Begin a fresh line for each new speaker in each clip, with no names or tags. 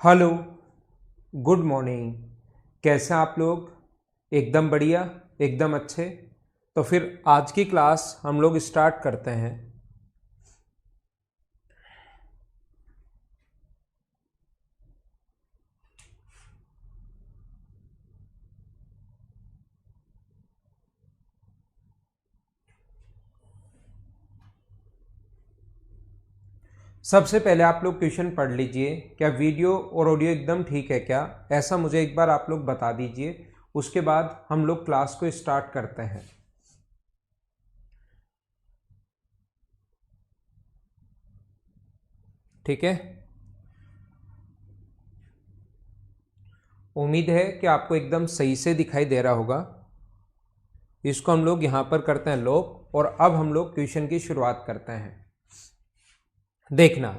Hello, good morning. कैसे हैं आप लोग? एकदम बढ़िया, एकदम अच्छे। तो फिर आज की क्लास हम लोग स्टार्ट करते हैं। सबसे पहले आप लोग क्वेश्चन पढ़ लीजिए। क्या वीडियो और ऑडियो एकदम ठीक है क्या? ऐसा मुझे एक बार आप लोग बता दीजिए। उसके बाद हम लोग क्लास को स्टार्ट करते हैं। ठीक है, उम्मीद है कि आपको एकदम सही से दिखाई दे रहा होगा। इसको हम लोग यहाँ पर करते हैं लॉक, और अब हम लोग क्वेश्चन की शुरुआत करते हैं। देखना,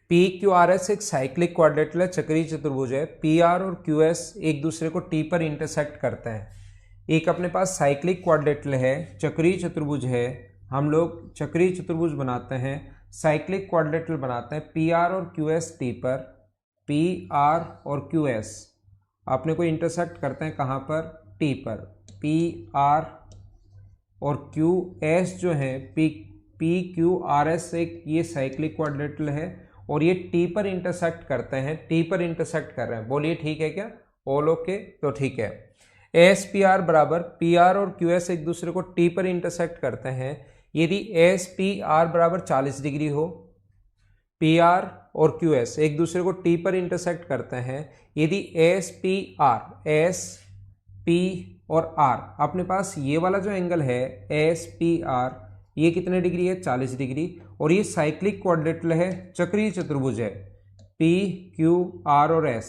पी क्यू आर एस एक साइक्लिक क्वाड्रेटिक चक्रीय चतुर्भुज है। पी आर और क्यू एस एक दूसरे को टी पर इंटरसेक्ट करते हैं। एक अपने पास साइक्लिक क्वाड्रेटिक है, चक्रीय चतुर्भुज है। हम लोग चक्रीय चतुर्भुज बनाते हैं, साइक्लिक क्वाड्रेटिक बनाते हैं। पी आर और क्यू एस टी पर, पी आर और क्यू एस अपने को इंटरसेक्ट करते हैं कहाँ पर? टी पर। पी आर और क्यू एस जो है, पी क्यू आर एस एक ये साइक्लिक क्वाड्रेटिक है, और ये टी पर इंटरसेक्ट करते हैं। टी पर इंटरसेक्ट कर रहे हैं, बोलिए ठीक है क्या? All okay? तो ठीक है। एस पी आर बराबर, पी आर और क्यू एस एक दूसरे को टी पर इंटरसेक्ट करते हैं। यदि एस पी आर बराबर 40 डिग्री हो, पी आर और क्यू एस एक दूसरे को टी पर इंटरसेक्ट करते हैं। यदि एस पी और आर अपने पास ये वाला जो एंगल है एस पी आर, ये कितने डिग्री है? 40 डिग्री। और ये साइक्लिक क्वाड्रेटिक है, चक्रीय चतुर्भुज है। पी क्यू आर और एस,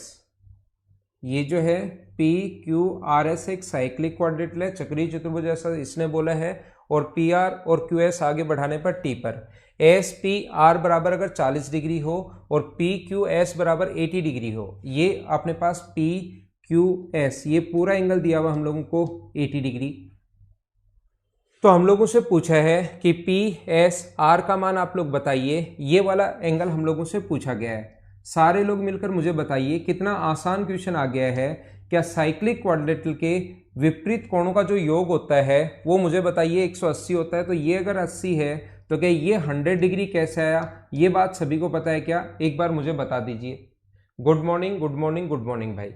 ये जो है पी क्यू आर एस एक साइक्लिक क्वाड्रेटिक है, चक्रीय चतुर्भुज, ऐसा इसने बोला है। और पी आर और क्यू एस आगे बढ़ाने पर टी पर एस पी आर बराबर अगर 40 डिग्री हो और पी क्यू एस बराबर 80 डिग्री हो, ये अपने पास पी क्यू एस ये पूरा एंगल दिया हुआ हम लोगों को 80 डिग्री। तो हम लोगों से पूछा है कि पी एस आर का मान आप लोग बताइए। ये वाला एंगल हम लोगों से पूछा गया है। सारे लोग मिलकर मुझे बताइए, कितना आसान क्वेश्चन आ गया है। क्या साइक्लिक क्वाड्रेटिक के विपरीत कोणों का जो योग होता है वो मुझे बताइए 180 होता है। तो ये अगर 80 है तो क्या ये 100 डिग्री कैसे आया? ये बात सभी को पता है क्या? एक बार मुझे बता दीजिए। Good morning, good morning, good morning भाई।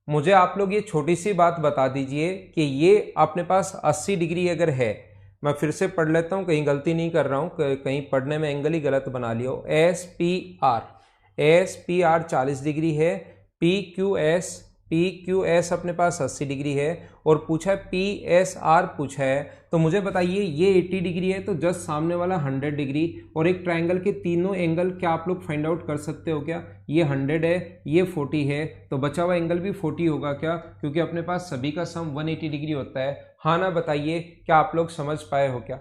मुझे आप लोग ये छोटी सी बात बता दीजिए कि ये अपने पास 80 डिग्री अगर है, मैं फिर से पढ़ लेता हूँ, कहीं गलती नहीं कर रहा हूँ, कहीं पढ़ने में एंगल ही गलत बना लिया हो। एस पी आर 40 डिग्री है। पी क्यू एस अपने पास 80 डिग्री है, और पूछा है पी एस आर पूछा है। तो मुझे बताइए, ये 80 डिग्री है तो जस्ट सामने वाला 100 डिग्री। और एक ट्राइंगल के तीनों एंगल क्या आप लोग फाइंड आउट कर सकते हो क्या? ये 100 है, ये 40 है, तो बचा हुआ एंगल भी 40 होगा क्या? क्योंकि अपने पास सभी का सम 180 डिग्री होता है। हाँ ना बताइए, क्या आप लोग समझ पाए हो क्या?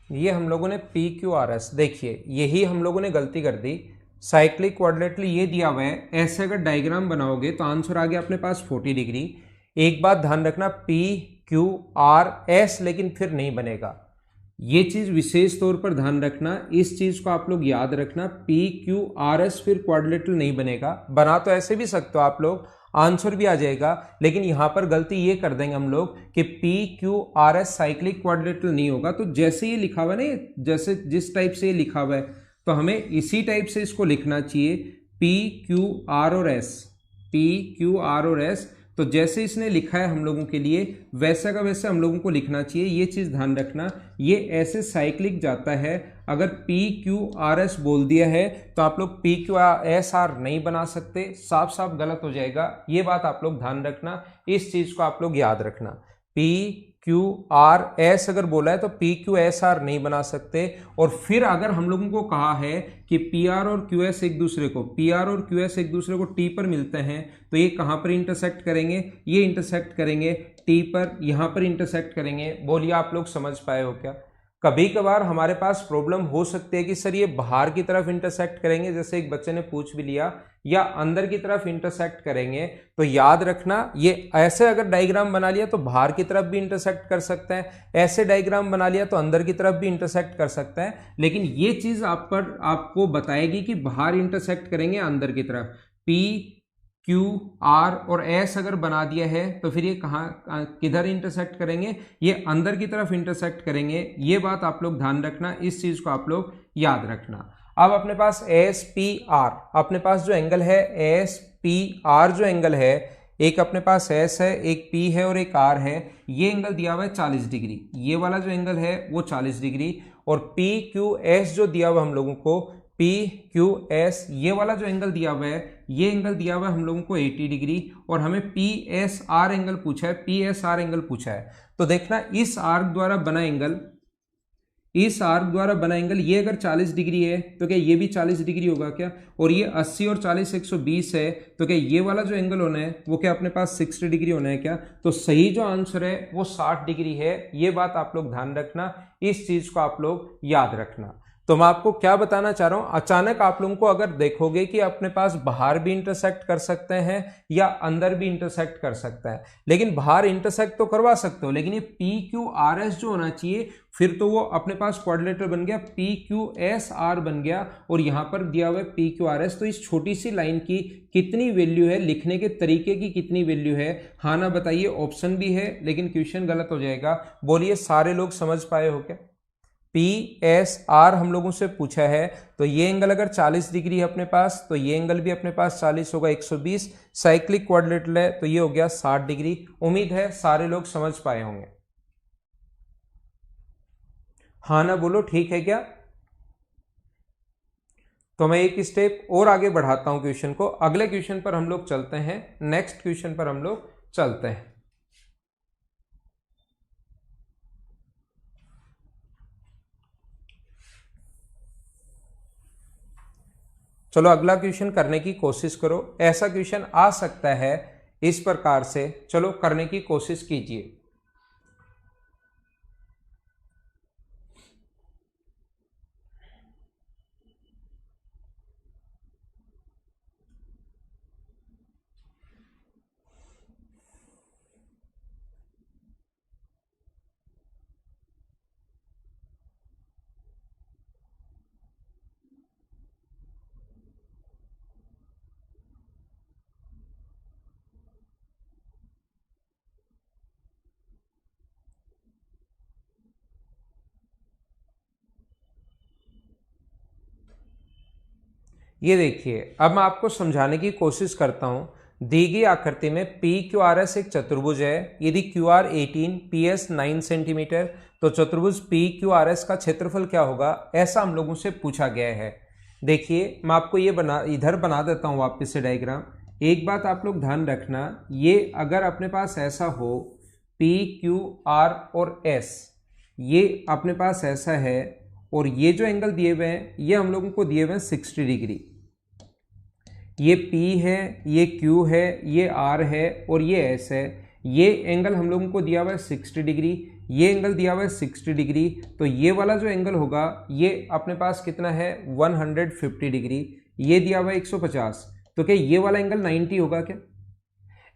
ये हम लोगों ने पी क्यू आर एस, देखिए यही हम लोगों ने गलती कर दी। साइक्लिक क्वाड्रेटिक ये दिया हुआ है, ऐसे अगर डायग्राम बनाओगे तो आंसर आ गया अपने पास 40 डिग्री। एक बात ध्यान रखना, पी क्यू आर एस लेकिन फिर नहीं बनेगा। ये चीज विशेष तौर पर ध्यान रखना, इस चीज को आप लोग याद रखना। पी क्यू आर एस फिर क्वाड्रेटिक नहीं बनेगा। बना तो ऐसे भी सकते हो आप लोग, आंसर भी आ जाएगा, लेकिन यहां पर गलती ये कर देंगे हम लोग कि P Q R S cyclic quadratic नहीं होगा। तो जैसे ये लिखा हुआ है ना, जैसे जिस टाइप से ये लिखा हुआ है, तो हमें इसी टाइप से इसको लिखना चाहिए। पी क्यू आर और एस, पी क्यू आर और एस, तो जैसे इसने लिखा है हम लोगों के लिए, वैसा का वैसा हम लोगों को लिखना चाहिए। ये चीज ध्यान रखना, ये ऐसे साइक्लिक जाता है। अगर पी क्यू आर एस बोल दिया है तो आप लोग पी क्यू एस आर नहीं बना सकते, साफ साफ गलत हो जाएगा। ये बात आप लोग ध्यान रखना, इस चीज को आप लोग याद रखना। पी क्यू आर एस अगर बोला है तो पी क्यू एस आर नहीं बना सकते। और फिर अगर हम लोगों को कहा है कि पी आर और क्यू एस एक दूसरे को, पी आर और क्यू एस एक दूसरे को टी पर मिलते हैं, तो ये कहां पर इंटरसेक्ट करेंगे? ये इंटरसेक्ट करेंगे टी पर, यहां पर इंटरसेक्ट करेंगे। बोलिए आप लोग समझ पाए हो क्या? कभी कभार हमारे पास प्रॉब्लम हो सकती है कि सर ये बाहर की तरफ इंटरसेक्ट करेंगे, जैसे एक बच्चे ने पूछ भी लिया, या अंदर की तरफ इंटरसेक्ट करेंगे। तो याद रखना ये ऐसे अगर डायग्राम बना लिया तो बाहर की तरफ भी इंटरसेक्ट कर सकते हैं, ऐसे डायग्राम बना लिया तो अंदर की तरफ भी इंटरसेक्ट कर सकते हैं, लेकिन ये चीज आपको बताएगी कि बाहर इंटरसेक्ट करेंगे अंदर की तरफ। पी क्यू आर और एस अगर बना दिया है तो फिर ये किधर इंटरसेक्ट करेंगे, ये अंदर की तरफ इंटरसेक्ट करेंगे। ये बात आप लोग ध्यान रखना, इस चीज को आप लोग याद रखना। अब अपने पास एस पी आर, अपने पास जो एंगल है एस पी आर जो एंगल है, एक अपने पास एस है, एक पी है और एक आर है। ये एंगल दिया हुआ है 40 डिग्री, ये वाला जो एंगल है वो 40 डिग्री, और पी क्यू एस जो दिया हुआ हम लोगों को पी क्यू एस, ये वाला जो एंगल दिया हुआ है, ये एंगल दिया हुआ है हम लोगों को 80 डिग्री, और हमें पी एस आर एंगल पूछा है, पी एस आर एंगल पूछा है। तो देखना इस आर्क द्वारा बना एंगल, इस आर्क द्वारा बना एंगल ये अगर 40 डिग्री है तो क्या ये भी 40 डिग्री होगा क्या, और ये 80 और 40 120 है, तो क्या ये वाला जो एंगल होना है वो क्या अपने पास 60 डिग्री होना है क्या। तो सही जो आंसर है वो 60 डिग्री है। ये बात आप लोग ध्यान रखना, इस चीज को आप लोग याद रखना। तो मैं आपको क्या बताना चाह रहा हूं, अचानक आप लोगों को अगर देखोगे कि अपने पास बाहर भी इंटरसेक्ट कर सकते हैं या अंदर भी इंटरसेक्ट कर सकता है, लेकिन बाहर इंटरसेक्ट तो करवा सकते हो, लेकिन ये पी क्यू आर एस जो होना चाहिए फिर तो वो अपने पास क्वाड्रिलेटरल बन गया, पी क्यू एस आर बन गया, और यहां पर दिया हुआ है पी क्यू आर एस। तो इस छोटी सी लाइन की कितनी वैल्यू है, लिखने के तरीके की कितनी वैल्यू है, हाँ ना बताइए। ऑप्शन भी है लेकिन क्वेश्चन गलत हो जाएगा। बोलिए सारे लोग समझ पाए हो क्या। पी एस आर हम लोगों से पूछा है, तो ये एंगल अगर 40 डिग्री है अपने पास, तो ये एंगल भी अपने पास 40 होगा, 120। साइक्लिक क्वाड्रिलेटरल है तो ये हो गया 60 डिग्री। उम्मीद है सारे लोग समझ पाए होंगे। हाँ ना बोलो, ठीक है क्या। तो मैं एक स्टेप और आगे बढ़ाता हूं क्वेश्चन को, अगले क्वेश्चन पर हम लोग चलते हैं, नेक्स्ट क्वेश्चन पर हम लोग चलते हैं। चलो अगला क्वेश्चन करने की कोशिश करो, ऐसा क्वेश्चन आ सकता है इस प्रकार से, चलो करने की कोशिश कीजिए। ये देखिए, अब मैं आपको समझाने की कोशिश करता हूं। दी गई आकृति में पी क्यू आर एस एक चतुर्भुज है, यदि Q R 18 P S 9 centimetre, तो चतुर्भुज पी क्यू आर एस का क्षेत्रफल क्या होगा, ऐसा हम लोगों से पूछा गया है। देखिए मैं आपको ये इधर बना देता हूं वापस से डायग्राम। एक बात आप लोग ध्यान रखना, ये अगर अपने पास ऐसा हो पी क्यू आर और एस, ये अपने पास ऐसा है, और ये जो एंगल दिए हुए हैं ये हम लोगों को दिए हुए हैं 60 डिग्री। ये P है, ये Q है, ये R है और ये S है। ये एंगल हम लोगों को दिया हुआ है 60 डिग्री, ये एंगल दिया हुआ है 60 डिग्री। तो ये वाला जो एंगल होगा ये अपने पास कितना है 150 डिग्री, ये दिया हुआ है 150। तो क्या ये वाला एंगल 90 होगा क्या।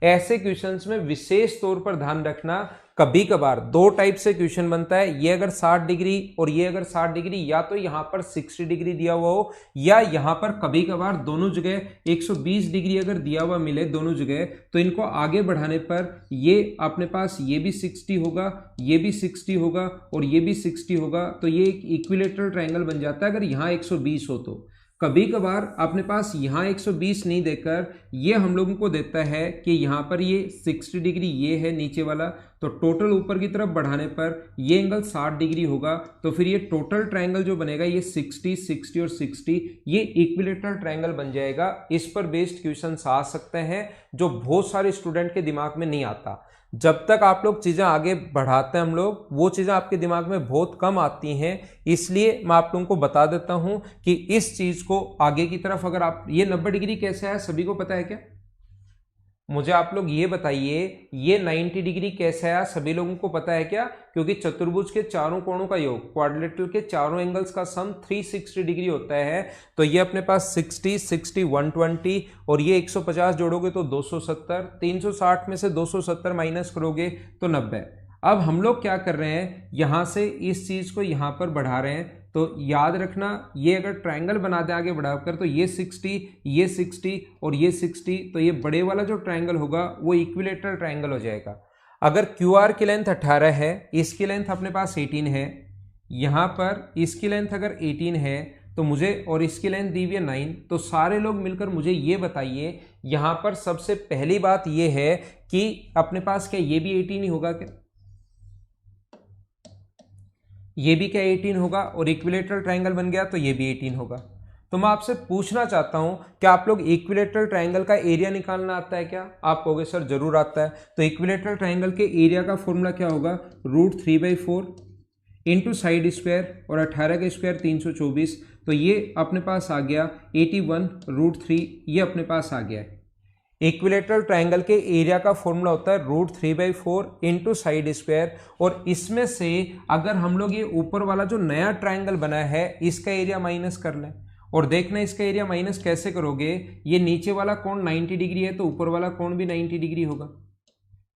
ऐसे क्वेश्चंस में विशेष तौर पर ध्यान रखना, कभी कभार दो टाइप से क्वेश्चन बनता है, ये अगर 60 डिग्री और ये अगर 60 डिग्री, या तो यहां पर 60 डिग्री दिया हुआ हो, या यहां पर कभी कभार दोनों जगह 120 डिग्री अगर दिया हुआ मिले दोनों जगह, तो इनको आगे बढ़ाने पर ये अपने पास ये भी 60 होगा, ये भी 60 होगा और ये भी 60 होगा। तो ये एक इक्विलेटरल ट्रायंगल बन जाता है अगर यहां 120 हो तो। कभी कभार अपने पास यहाँ 120 नहीं देकर ये हम लोगों को देता है कि यहाँ पर ये 60 डिग्री ये है नीचे वाला, तो टोटल ऊपर की तरफ बढ़ाने पर ये एंगल 60 डिग्री होगा। तो फिर ये टोटल ट्रायंगल जो बनेगा ये 60, 60 और 60, ये इक्विलेटरल ट्रायंगल बन जाएगा। इस पर बेस्ड क्वेश्चंस आ सकते हैं जो बहुत सारे स्टूडेंट के दिमाग में नहीं आता। जब तक आप लोग चीज़ें आगे बढ़ाते हैं हम लोग, वो चीज़ें आपके दिमाग में बहुत कम आती हैं। इसलिए मैं आप लोगों को बता देता हूं कि इस चीज़ को आगे की तरफ, अगर आप ये 90 डिग्री कैसे है सभी को पता है क्या। मुझे आप लोग ये बताइए ये 90 डिग्री कैसे आया, सभी लोगों को पता है क्या? क्योंकि चतुर्भुज के चारों कोणों का योग, क्वाड्रिलेटरल के चारों एंगल्स का सम 360 डिग्री होता है। तो ये अपने पास 60, 60, 120 और ये 150 जोड़ोगे तो 270, 360 में से 270 माइनस करोगे तो 90। अब हम लोग क्या कर रहे हैं, यहां से इस चीज को यहां पर बढ़ा रहे हैं। तो याद रखना ये अगर ट्रायंगल बना दे आगे बढ़ाकर तो ये 60, ये 60 और ये 60, तो ये बड़े वाला जो ट्रायंगल होगा वो इक्विलेटरल ट्रायंगल हो जाएगा। अगर क्यू आर की लेंथ 18 है, इसकी लेंथ अपने पास 18 है, यहां पर इसकी लेंथ अगर 18 है तो मुझे, और इसकी लेंथ दी हुई है 9, तो सारे लोग मिलकर मुझे ये बताइए यहां पर सबसे पहली बात ये है कि अपने पास क्या ये भी 18 ही होगा क्या? ये भी क्या 18 होगा, और इक्विलेटरल ट्रायंगल बन गया तो ये भी 18 होगा। तो मैं आपसे पूछना चाहता हूं कि आप लोग इक्विलेटरल ट्रायंगल का एरिया निकालना आता है क्या? आप कहोगे सर जरूर आता है। तो इक्विलेटरल ट्रायंगल के एरिया का फॉर्मूला क्या होगा, √3/4 इंटू साइड स्क्वायर, और 18 का स्क्वायर 324, तो ये अपने पास आ गया 81√3, ये अपने पास आ गया है। इक्विलेटरल ट्रायंगल के एरिया का फॉर्मूला होता है √3/4 इंटू साइड स्क्वायर, और इसमें से अगर हम लोग ये ऊपर वाला जो नया ट्रायंगल बना है इसका एरिया माइनस कर लें, और देखना इसका एरिया माइनस कैसे करोगे। ये नीचे वाला कोण 90 डिग्री है तो ऊपर वाला कोण भी 90 डिग्री होगा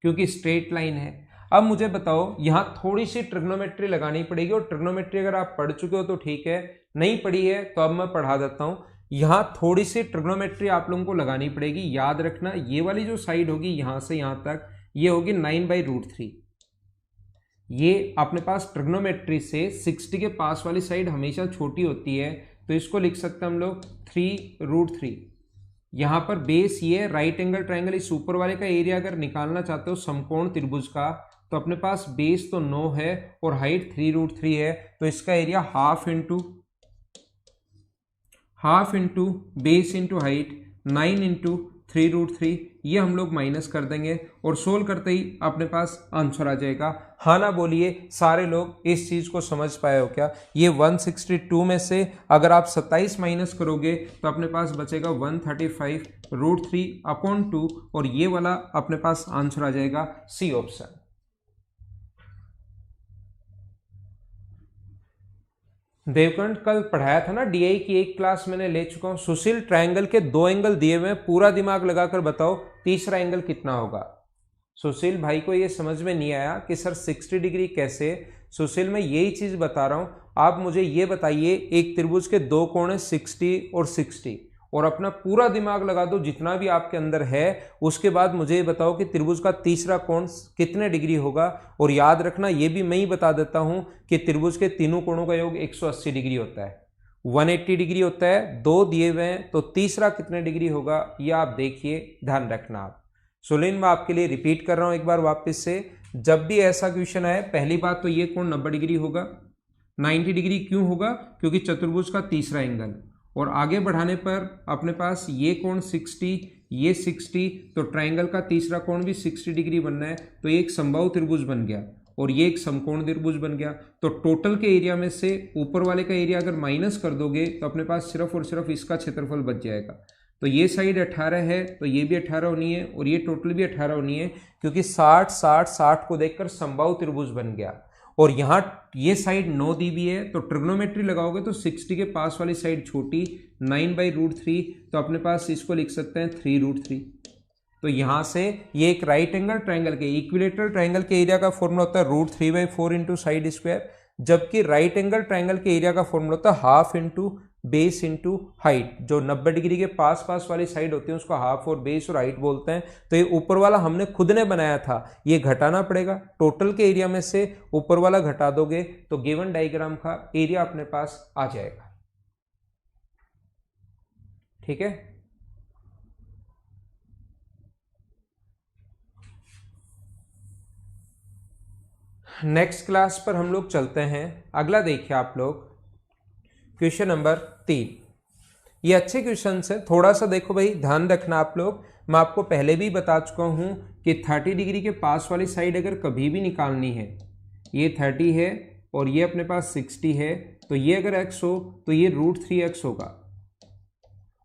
क्योंकि स्ट्रेट लाइन है। अब मुझे बताओ यहां थोड़ी सी ट्रिग्नोमेट्री लगानी पड़ेगी, और ट्रिग्नोमेट्री अगर आप पढ़ चुके हो तो ठीक है, नहीं पढ़ी है तो अब मैं पढ़ा देता हूं। यहां थोड़ी सी ट्रिग्नोमेट्री आप लोगों को लगानी पड़ेगी। याद रखना ये वाली जो साइड होगी यहां से यहां तक, ये होगी 9/√3। ये अपने पास ट्रिग्नोमेट्री से 60 के पास वाली साइड हमेशा छोटी होती है, तो इसको लिख सकते हैं हम लोग 3√3। यहां पर बेस ये राइट एंगल ट्रायंगल, इस ऊपर वाले का एरिया अगर निकालना चाहते हो समकोण त्रिभुज का, तो अपने पास बेस तो 9 है और हाइट 3√3 है, तो इसका area half into base into height 9 into 3√3, ये हम लोग माइनस कर देंगे और सोल्व करते ही अपने पास आंसर आ जाएगा। हाँ ना बोलिए सारे लोग, इस चीज को समझ पाए हो क्या? ये 162 में से अगर आप 27 माइनस करोगे तो अपने पास बचेगा 135√3/2, और ये वाला अपने पास आंसर आ जाएगा सी ऑप्शन। देवकंठ कल पढ़ाया था ना, डीआई की एक क्लास मैंने ले चुका हूं। सुशील ट्रायंगल के 2 एंगल दिए हुए हैं, पूरा दिमाग लगाकर बताओ तीसरा एंगल कितना होगा। सुशील भाई को ये समझ में नहीं आया कि सर 60 डिग्री कैसे। सुशील मैं यही चीज बता रहा हूं, आप मुझे ये बताइए एक त्रिभुज के 2 कोण है 60 और 60, और अपना पूरा दिमाग लगा दो जितना भी आपके अंदर है, उसके बाद मुझे ये बताओ कि त्रिभुज का तीसरा कोण कितने डिग्री होगा। और याद रखना ये भी मैं ही बता देता हूं कि त्रिभुज के तीनों कोणों का योग 180 डिग्री होता है, 180 डिग्री होता है, 2 दिए हुए हैं, तो तीसरा कितने डिग्री होगा ये आप देखिए, ध्यान रखना आप। सुनील मैं आपके लिए रिपीट कर रहा हूं एक बार वापस से, जब भी ऐसा क्वेश्चन आए पहली बात तो ये कोण 90 डिग्री होगा। 90 डिग्री क्यों होगा? क्योंकि चतुर्भुज का तीसरा एंगल, और आगे बढ़ाने पर अपने पास ये कोण 60, ये 60, तो ट्रायंगल का तीसरा कोण भी 60 डिग्री बनना है, तो ये एक समबाहु त्रिभुज बन गया और ये एक समकोण त्रिभुज बन गया। तो टोटल के एरिया में से ऊपर वाले का एरिया अगर माइनस कर दोगे तो अपने पास सिर्फ और सिर्फ इसका क्षेत्रफल बच जाएगा। तो ये साइड 18 है तो ये भी 18 होनी है, और ये टोटल भी 18 होनी है, क्योंकि 60, 60, 60 को देखकर समबाहु त्रिभुज बन गया। और यहाँ ये साइड 9 दी भी है, तो ट्रिग्नोमेट्री लगाओगे तो 60 के पास वाली साइड छोटी 9/√3, तो अपने पास इसको लिख सकते हैं 3√3। तो यहाँ से ये एक राइट एंगल ट्रायंगल के इक्विलेटरल ट्रायंगल के एरिया का फॉर्मूला होता है √3/4 इंटू साइड स्क्वायर, जबकि राइट एंगल ट्रायंगल के एरिया का फॉर्मूला होता है half into base into height. जो 90 डिग्री के पास पास वाली साइड होती है उसको हाफ और बेस और हाइट बोलते हैं। तो ये ऊपर वाला हमने खुद ने बनाया था, ये घटाना पड़ेगा, टोटल के एरिया में से ऊपर वाला घटा दोगे तो गिवन डायग्राम का एरिया अपने पास आ जाएगा। ठीक है, नेक्स्ट क्लास पर हम लोग चलते हैं। अगला देखिए आप लोग क्वेश्चन नंबर 3। ये अच्छे क्वेश्चन है, थोड़ा सा देखो भाई, ध्यान रखना आप लोग। मैं आपको पहले भी बता चुका हूं कि 30 डिग्री के पास वाली साइड अगर कभी भी निकालनी है, ये 30 है और ये अपने पास 60 है, तो ये अगर x हो तो ये √3x होगा।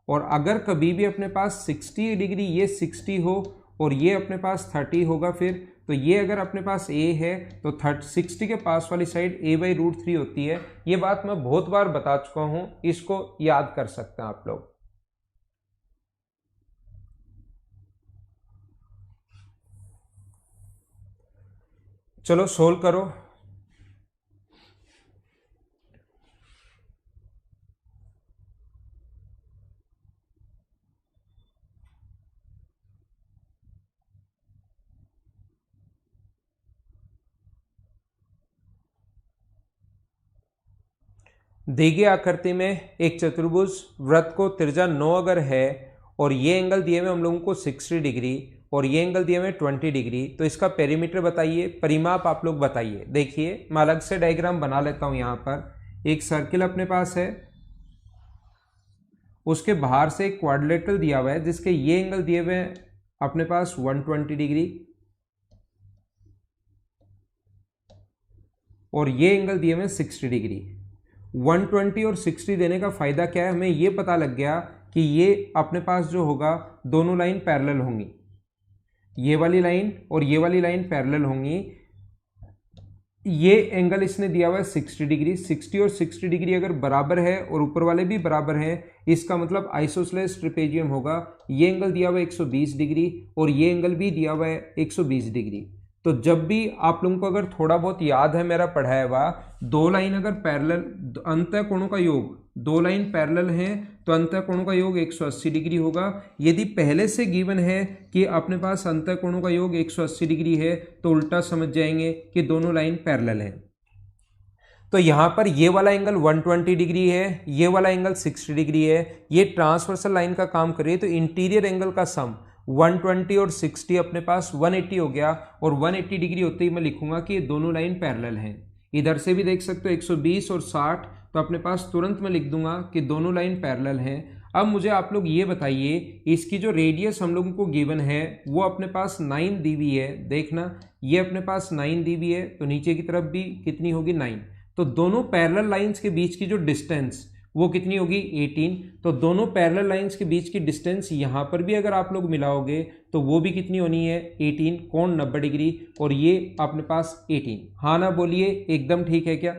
और अगर कभी भी अपने पास 60 डिग्री ये 60 हो और ये अपने पास 30 होगा। फिर तो ये अगर अपने पास a है तो 60 के पास वाली साइड a/√3 होती है। ये बात मैं बहुत बार बता चुका हूं, इसको याद कर सकते हैं आप लोग। चलो सोल्व करो। दी गई आकृति में एक चतुर्भुज वृत्त को त्रिज्या 9 अगर है और ये एंगल दिए हुए हम लोगों को 60 डिग्री और ये एंगल दिए हुए 20 डिग्री, तो इसका पेरीमीटर बताइए, परिमाप आप लोग बताइए। देखिए मैं अलग से डायग्राम बना लेता हूं। यहाँ पर एक सर्किल अपने पास है, उसके बाहर से एक क्वाड्रिलेटरल दिया हुआ है जिसके ये एंगल दिए हुए अपने पास 120 डिग्री और ये एंगल दिए हुए 60 डिग्री। 120 और 60 देने का फायदा क्या है, हमें ये पता लग गया कि ये अपने पास जो होगा दोनों लाइन पैरेलल होंगी, ये वाली लाइन और ये वाली लाइन पैरेलल होंगी। ये एंगल इसने दिया हुआ है 60 डिग्री, 60 और 60 डिग्री अगर बराबर है और ऊपर वाले भी बराबर हैं, इसका मतलब आइसोसेलेस ट्रेपेजियम होगा। ये एंगल दिया हुआ है 120 डिग्री और ये एंगल भी दिया हुआ है 120 डिग्री। तो जब भी आप लोगों को अगर थोड़ा बहुत याद है मेरा पढ़ाया हुआ, दो लाइन अगर पैरेलल, अंतः कोणों का योग, दो लाइन पैरेलल हैं तो अंतः कोणों का योग 180 डिग्री होगा। यदि पहले से गिवन है कि अपने पास अंतः कोणों का योग 180 डिग्री है तो उल्टा समझ जाएंगे कि दोनों लाइन पैरेलल हैं। तो यहां पर ये वाला एंगल 120 डिग्री है, ये वाला एंगल 60 डिग्री है, ये ट्रांसवर्सल लाइन का काम कर रही है। तो इंटीरियर एंगल का सम 120 और 60 अपने पास 180 हो गया और 180 डिग्री होते ही मैं लिखूंगा कि ये दोनों लाइन पैरेलल हैं। इधर से भी देख सकते हो 120 और 60, तो अपने पास तुरंत मैं लिख दूंगा कि दोनों लाइन पैरेलल हैं। अब मुझे आप लोग ये बताइए, इसकी जो रेडियस हम लोगों को गिवन है वो अपने पास 9 दी हुई है। देखना ये अपने पास 9 दी हुई है, तो नीचे की तरफ भी कितनी होगी 9। तो दोनों पैरेलल लाइंस के बीच की जो डिस्टेंस वो कितनी होगी 18। तो दोनों पैरेलल लाइंस के बीच की डिस्टेंस यहां पर भी अगर आप लोग मिलाओगे तो वो भी कितनी होनी है 18, कोण 90 डिग्री और ये अपने पास 18। हाँ ना बोलिए, एकदम ठीक है क्या?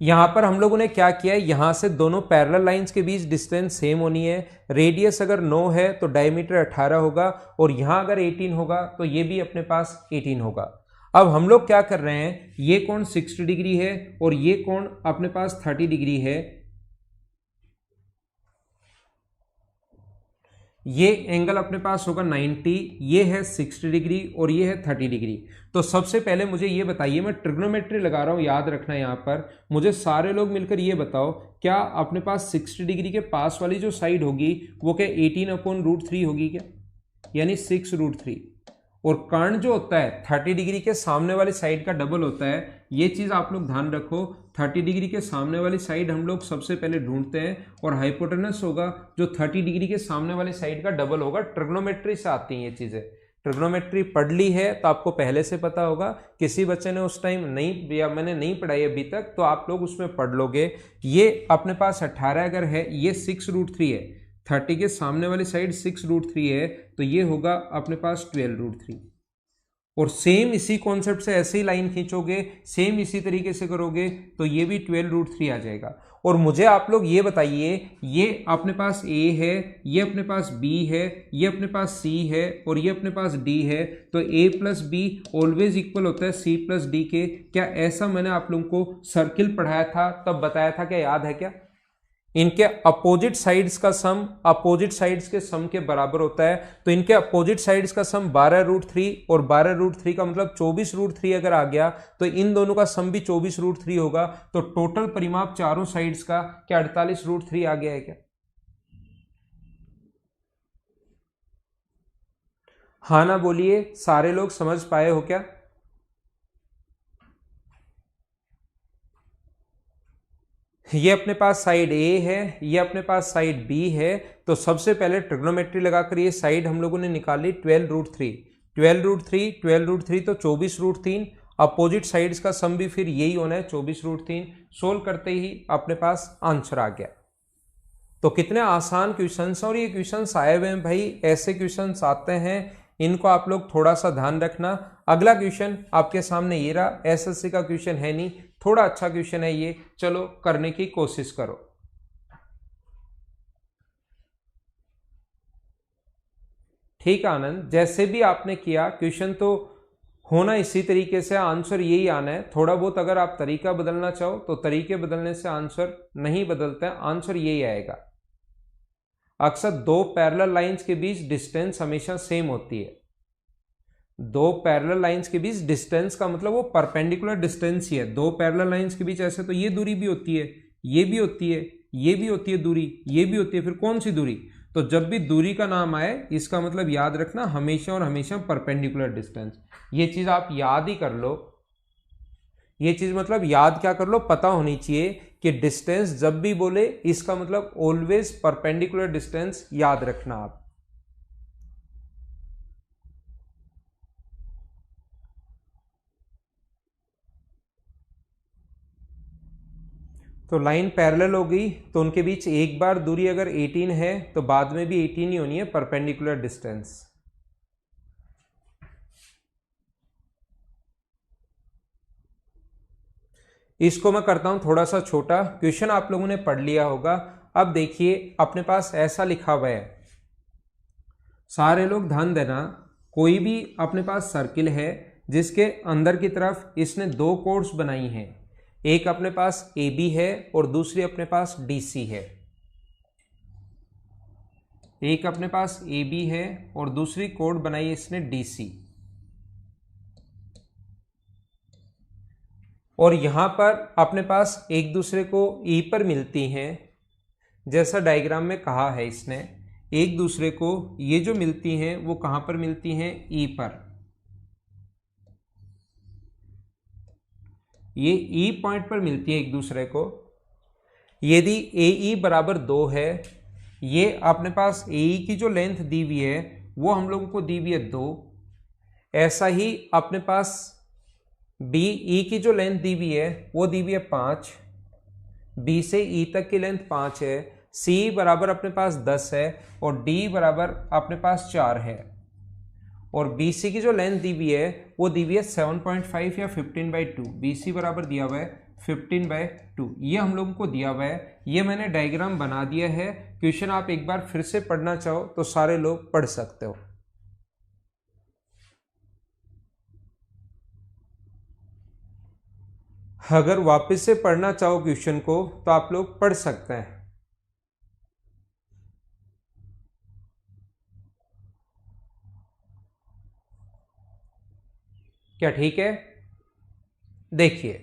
यहां पर हम लोगों ने क्या किया है, यहां से दोनों पैरेलल लाइंस के बीच डिस्टेंस सेम होनी है। रेडियस अगर 9 है तो डायमीटर 18 होगा और यहां अगर 18 होगा तो ये भी अपने पास 18 होगा। अब हम लोग क्या कर रहे हैं, ये कोण 60 डिग्री है और ये कोण अपने पास 30 डिग्री है। ये एंगल अपने पास होगा 90, ये है 60 डिग्री और ये है 30 डिग्री। तो सबसे पहले मुझे ये बताइए, मैं ट्रिग्नोमेट्री लगा रहा हूं, याद रखना यहाँ पर, मुझे सारे लोग मिलकर ये बताओ, क्या अपने पास 60 डिग्री के पास वाली जो साइड होगी वो क्या 18/√3 होगी क्या, यानी 6√3। और कर्ण जो होता है 30 डिग्री के सामने वाली साइड का डबल होता है। ये चीज आप लोग ध्यान रखो, 30 डिग्री के सामने वाली साइड हम लोग सबसे पहले ढूंढते हैं और हाइपोटेनस होगा जो 30 डिग्री के सामने वाली साइड का डबल होगा। ट्रिग्नोमेट्री से आती हैं ये चीजें, ट्रिग्नोमेट्री पढ़ ली है तो आपको पहले से पता होगा। किसी बच्चे ने उस टाइम नहीं, या मैंने नहीं पढ़ाई अभी तक, तो आप लोग उसमें पढ़ लोगे। ये अपने पास 18 अगर है, ये 6√3 है, 30 के सामने वाली साइड 6√3 है, तो ये होगा अपने पास 12√3। और सेम इसी कॉन्सेप्ट से ऐसे ही लाइन खींचोगे, सेम इसी तरीके से करोगे तो ये भी 12√3 आ जाएगा। और मुझे आप लोग ये बताइए, ये अपने पास A है, ये अपने पास B है, ये अपने पास C है और ये अपने पास D है, तो A plus B always equal होता है C प्लस D के। क्या ऐसा मैंने आप लोगों को सर्किल पढ़ाया था तब बताया था, क्या याद है क्या? इनके अपोजिट साइड्स का सम अपोजिट साइड्स के सम के बराबर होता है। तो इनके अपोजिट साइड्स का सम 12√3 और 12√3 का मतलब 24√3 अगर आ गया तो इन दोनों का सम भी 24√3 होगा। तो टोटल परिमाप चारों साइड्स का क्या 48√3 आ गया है क्या? हाँ ना बोलिए, सारे लोग समझ पाए हो क्या? ये अपने पास साइड A है, ये अपने पास साइड B है। तो सबसे पहले ट्रिग्नोमेट्री लगाकर ये साइड हम लोगों ने निकाली 12√3, 12√3, 12√3 तो 24√3। अपोजिट साइड्स का सम भी फिर यही होना है 24√3। सोल्व करते ही अपने पास आंसर आ गया। तो कितने आसान क्वेश्चंस हैं और ये क्वेश्चंस आए हुए हैं भाई, ऐसे क्वेश्चंस आते हैं, इनको आप लोग थोड़ा सा ध्यान रखना। अगला क्वेश्चन आपके सामने ये रहा, एसएससी का क्वेश्चन है नहीं, थोड़ा अच्छा क्वेश्चन है ये, चलो करने की कोशिश करो। ठीक है आनंद, जैसे भी आपने किया क्वेश्चन तो होना इसी तरीके से, आंसर यही आना है। थोड़ा बहुत अगर आप तरीका बदलना चाहो तो तरीके बदलने से आंसर नहीं बदलते हैं, आंसर यही आएगा। अक्सर दो पैरेलल लाइंस के बीच डिस्टेंस हमेशा सेम होती है। दो पैरेलल लाइंस के बीच डिस्टेंस का मतलब वो परपेंडिकुलर डिस्टेंस ही है। दो पैरेलल लाइंस के बीच ऐसे तो ये दूरी भी होती है, ये भी होती है, ये भी होती है दूरी, ये भी होती है, फिर कौन सी दूरी? तो जब भी दूरी का नाम आए इसका मतलब याद रखना हमेशा और हमेशा परपेंडिकुलर डिस्टेंस। ये चीज आप याद ही कर लो, ये चीज मतलब याद क्या कर लो, पता होनी चाहिए कि डिस्टेंस जब भी बोले इसका मतलब ऑलवेज परपेंडिकुलर डिस्टेंस याद रखना आप। तो लाइन पैरेलल हो गई तो उनके बीच एक बार दूरी अगर 18 है तो बाद में भी 18 ही होनी है परपेंडिकुलर डिस्टेंस। इसको मैं करता हूं थोड़ा सा छोटा, क्वेश्चन आप लोगों ने पढ़ लिया होगा। अब देखिए अपने पास ऐसा लिखा हुआ है, सारे लोग ध्यान देना, कोई भी अपने पास सर्किल है जिसके अंदर की तरफ इसने दो कोर्स बनाई हैं, एक अपने पास AB है और दूसरी अपने पास DC है। एक अपने पास AB है और दूसरी कोड बनाई इसने DC, और यहां पर अपने पास एक दूसरे को E पर मिलती हैं, जैसा डायग्राम में कहा है इसने, एक दूसरे को ये जो मिलती हैं वो कहां पर मिलती हैं? E पर। ये E पॉइंट पर मिलती है एक दूसरे को। यदि AE बराबर 2 है, ये अपने पास AE की जो लेंथ दी हुई है वो हम लोगों को दी हुई है 2, ऐसा ही अपने पास BE की जो लेंथ दी हुई है वो दी हुई है 5, B से E तक की लेंथ 5 है, C बराबर अपने पास 10 है और D बराबर अपने पास 4 है, और BC की जो लेंथ दी हुई है वो दी हुई है 7.5 या 15/2। BC बराबर दिया हुआ है 15/2, ये हम लोगों को दिया हुआ है। ये मैंने डायग्राम बना दिया है, क्वेश्चन आप एक बार फिर से पढ़ना चाहो तो सारे लोग पढ़ सकते हो। अगर वापस से पढ़ना चाहो क्वेश्चन को तो आप लोग पढ़ सकते हैं। क्या ठीक है? देखिए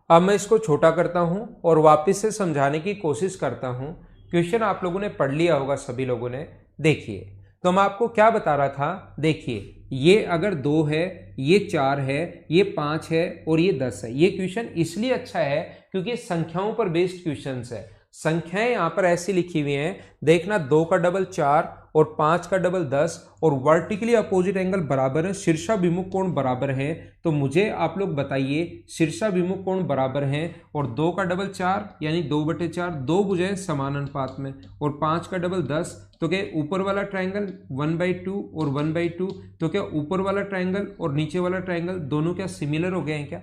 अब मैं इसको छोटा करता हूं और वापस से समझाने की कोशिश करता हूं। क्वेश्चन आप लोगों ने पढ़ लिया होगा सभी लोगों ने। देखिए तो मैं आपको क्या बता रहा था, देखिए ये अगर 2 है, ये 4 है, ये 5 है और ये 10 है। ये क्वेश्चन इसलिए अच्छा है क्योंकि संख्याओं पर बेस्ड क्वेश्चन है। संख्याएं यहां पर ऐसी लिखी हुई हैं, देखना 2 का डबल 4 और 5 का डबल 10 और वर्टिकली अपोजिट एंगल बराबर है, शीर्षाभिमुख कोण बराबर है। तो मुझे आप लोग बताइए शीर्षाभिमुख कोण बराबर हैं और 2 का डबल 4 यानी 2/4, दो भुजाएं समान अनुपात में, और 5 का डबल 10, तो क्या ऊपर वाला ट्रायंगल 1/2 और 1/2, तो क्या ऊपर वाला ट्रायंगल और नीचे वाला ट्रायंगल दोनों क्या सिमिलर हो गए हैं? क्या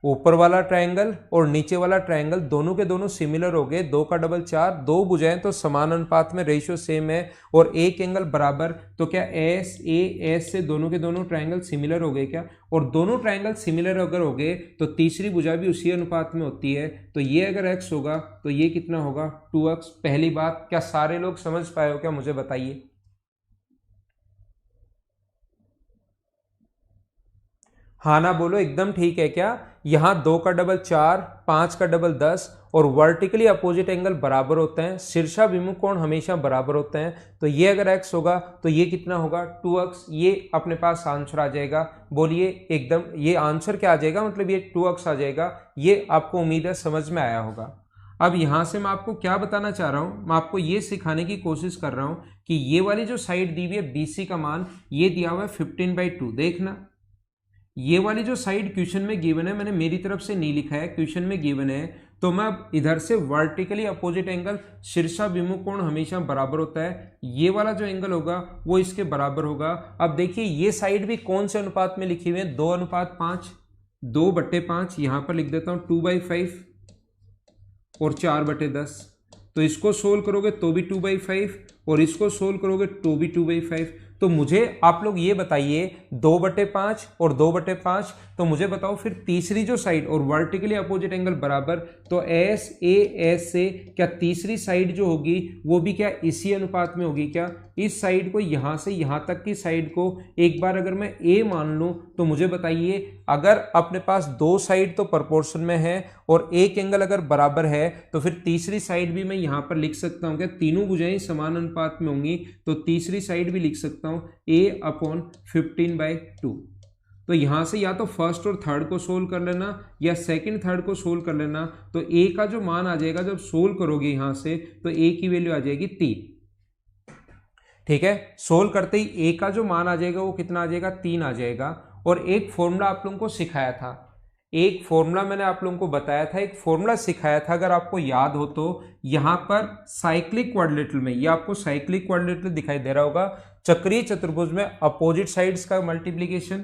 ऊपर वाला ट्रायंगल और नीचे वाला ट्रायंगल दोनों के दोनों सिमिलर हो गए? 2 का डबल 4, दो भुजाएं तो समान अनुपात में, रेशियो सेम है और एक एंगल बराबर, तो क्या एस ए एस से दोनों के दोनों ट्रायंगल सिमिलर हो गए क्या? और दोनों ट्रायंगल सिमिलर अगर हो गए तो तीसरी भुजा भी उसी अनुपात में होती है, तो ये अगर x होगा तो ये कितना होगा? 2x। पहली बात, क्या सारे लोग समझ पाए हो क्या? मुझे बताइए। हाँ ना बोलो, एकदम ठीक है क्या? यहां 2 का डबल 4, 5 का डबल 10 और वर्टिकली अपोजिट एंगल बराबर होते हैं, शीर्षाभिमुख कोण हमेशा बराबर होते हैं, तो ये अगर x होगा तो ये कितना होगा? 2x। ये अपने पास आंसर आ जाएगा। बोलिए एकदम, ये आंसर क्या आ जाएगा? मतलब ये 2x आ जाएगा। ये आपको उम्मीद है समझ में आया होगा। अब यहां से मैं आपको क्या बताना चाह रहा हूं, मैं आपको ये सिखाने की कोशिश कर रहा हूं कि ये वाली जो साइड दी हुई है BC का मान ये दिया हुआ है 15/2। देखना ये वाली जो साइड क्वेश्चन में गिवन है, मैंने मेरी तरफ से नहीं लिखा है, क्वेश्चन में गिवन है तो मैं अब इधर से वर्टिकली अपोजिट एंगल शीर्षाभिमुख कोण हमेशा बराबर होता है, ये वाला जो एंगल होगा वो इसके बराबर होगा। अब देखिए ये साइड भी कौन से अनुपात में लिखी हुई है, 2:5, 2/5, यहां पर लिख देता हूं 2/5 और 4/10। तो इसको सोल्व करोगे तो भी 2/5 और इसको सोल्व करोगे तो भी 2/5। तो मुझे आप लोग ये बताइए 2/5 और 2/5, तो मुझे बताओ फिर तीसरी जो साइड और वर्टिकली अपोजिट एंगल बराबर, तो एस ए एस से क्या तीसरी साइड जो होगी वो भी क्या इसी अनुपात में होगी क्या? इस साइड को यहां से यहां तक की साइड को एक बार अगर मैं ए मान लूं तो मुझे बताइए अगर अपने पास दो साइड तो प्रोपोर्शन में है और एक एंगल अगर बराबर है तो फिर तीसरी साइड भी मैं यहां पर लिख सकता हूं क्या? तीनों भुजाएं समान अनुपात में होंगी तो तीसरी साइड भी लिख सकता हूं a/15/2। तो यहां से या तो फर्स्ट और थर्ड को सोल्व कर लेना या सेकंड थर्ड को सोल्व कर लेना। तो a का जो मान आ जाएगा जब सोल्व करोगे यहां से तो a की वैल्यू आ जाएगी 3। ठीक है, सोल्व करते ही a का जो मान आ जाएगा वो कितना आ जाएगा? 3 आ जाएगा। और एक फॉर्मूला आप लोगों को सिखाया था, एक फॉर्मूला मैंने आप लोगों को बताया था, एक फॉर्मूला सिखाया था, अगर आपको याद हो तो यहां पर साइक्लिक क्वाड्रिलेटरल में, ये आपको साइक्लिक क्वाड्रिलेटरल दिखाई दे रहा होगा, चक्रीय चतुर्भुज में अपोजिट साइड्स का multiplication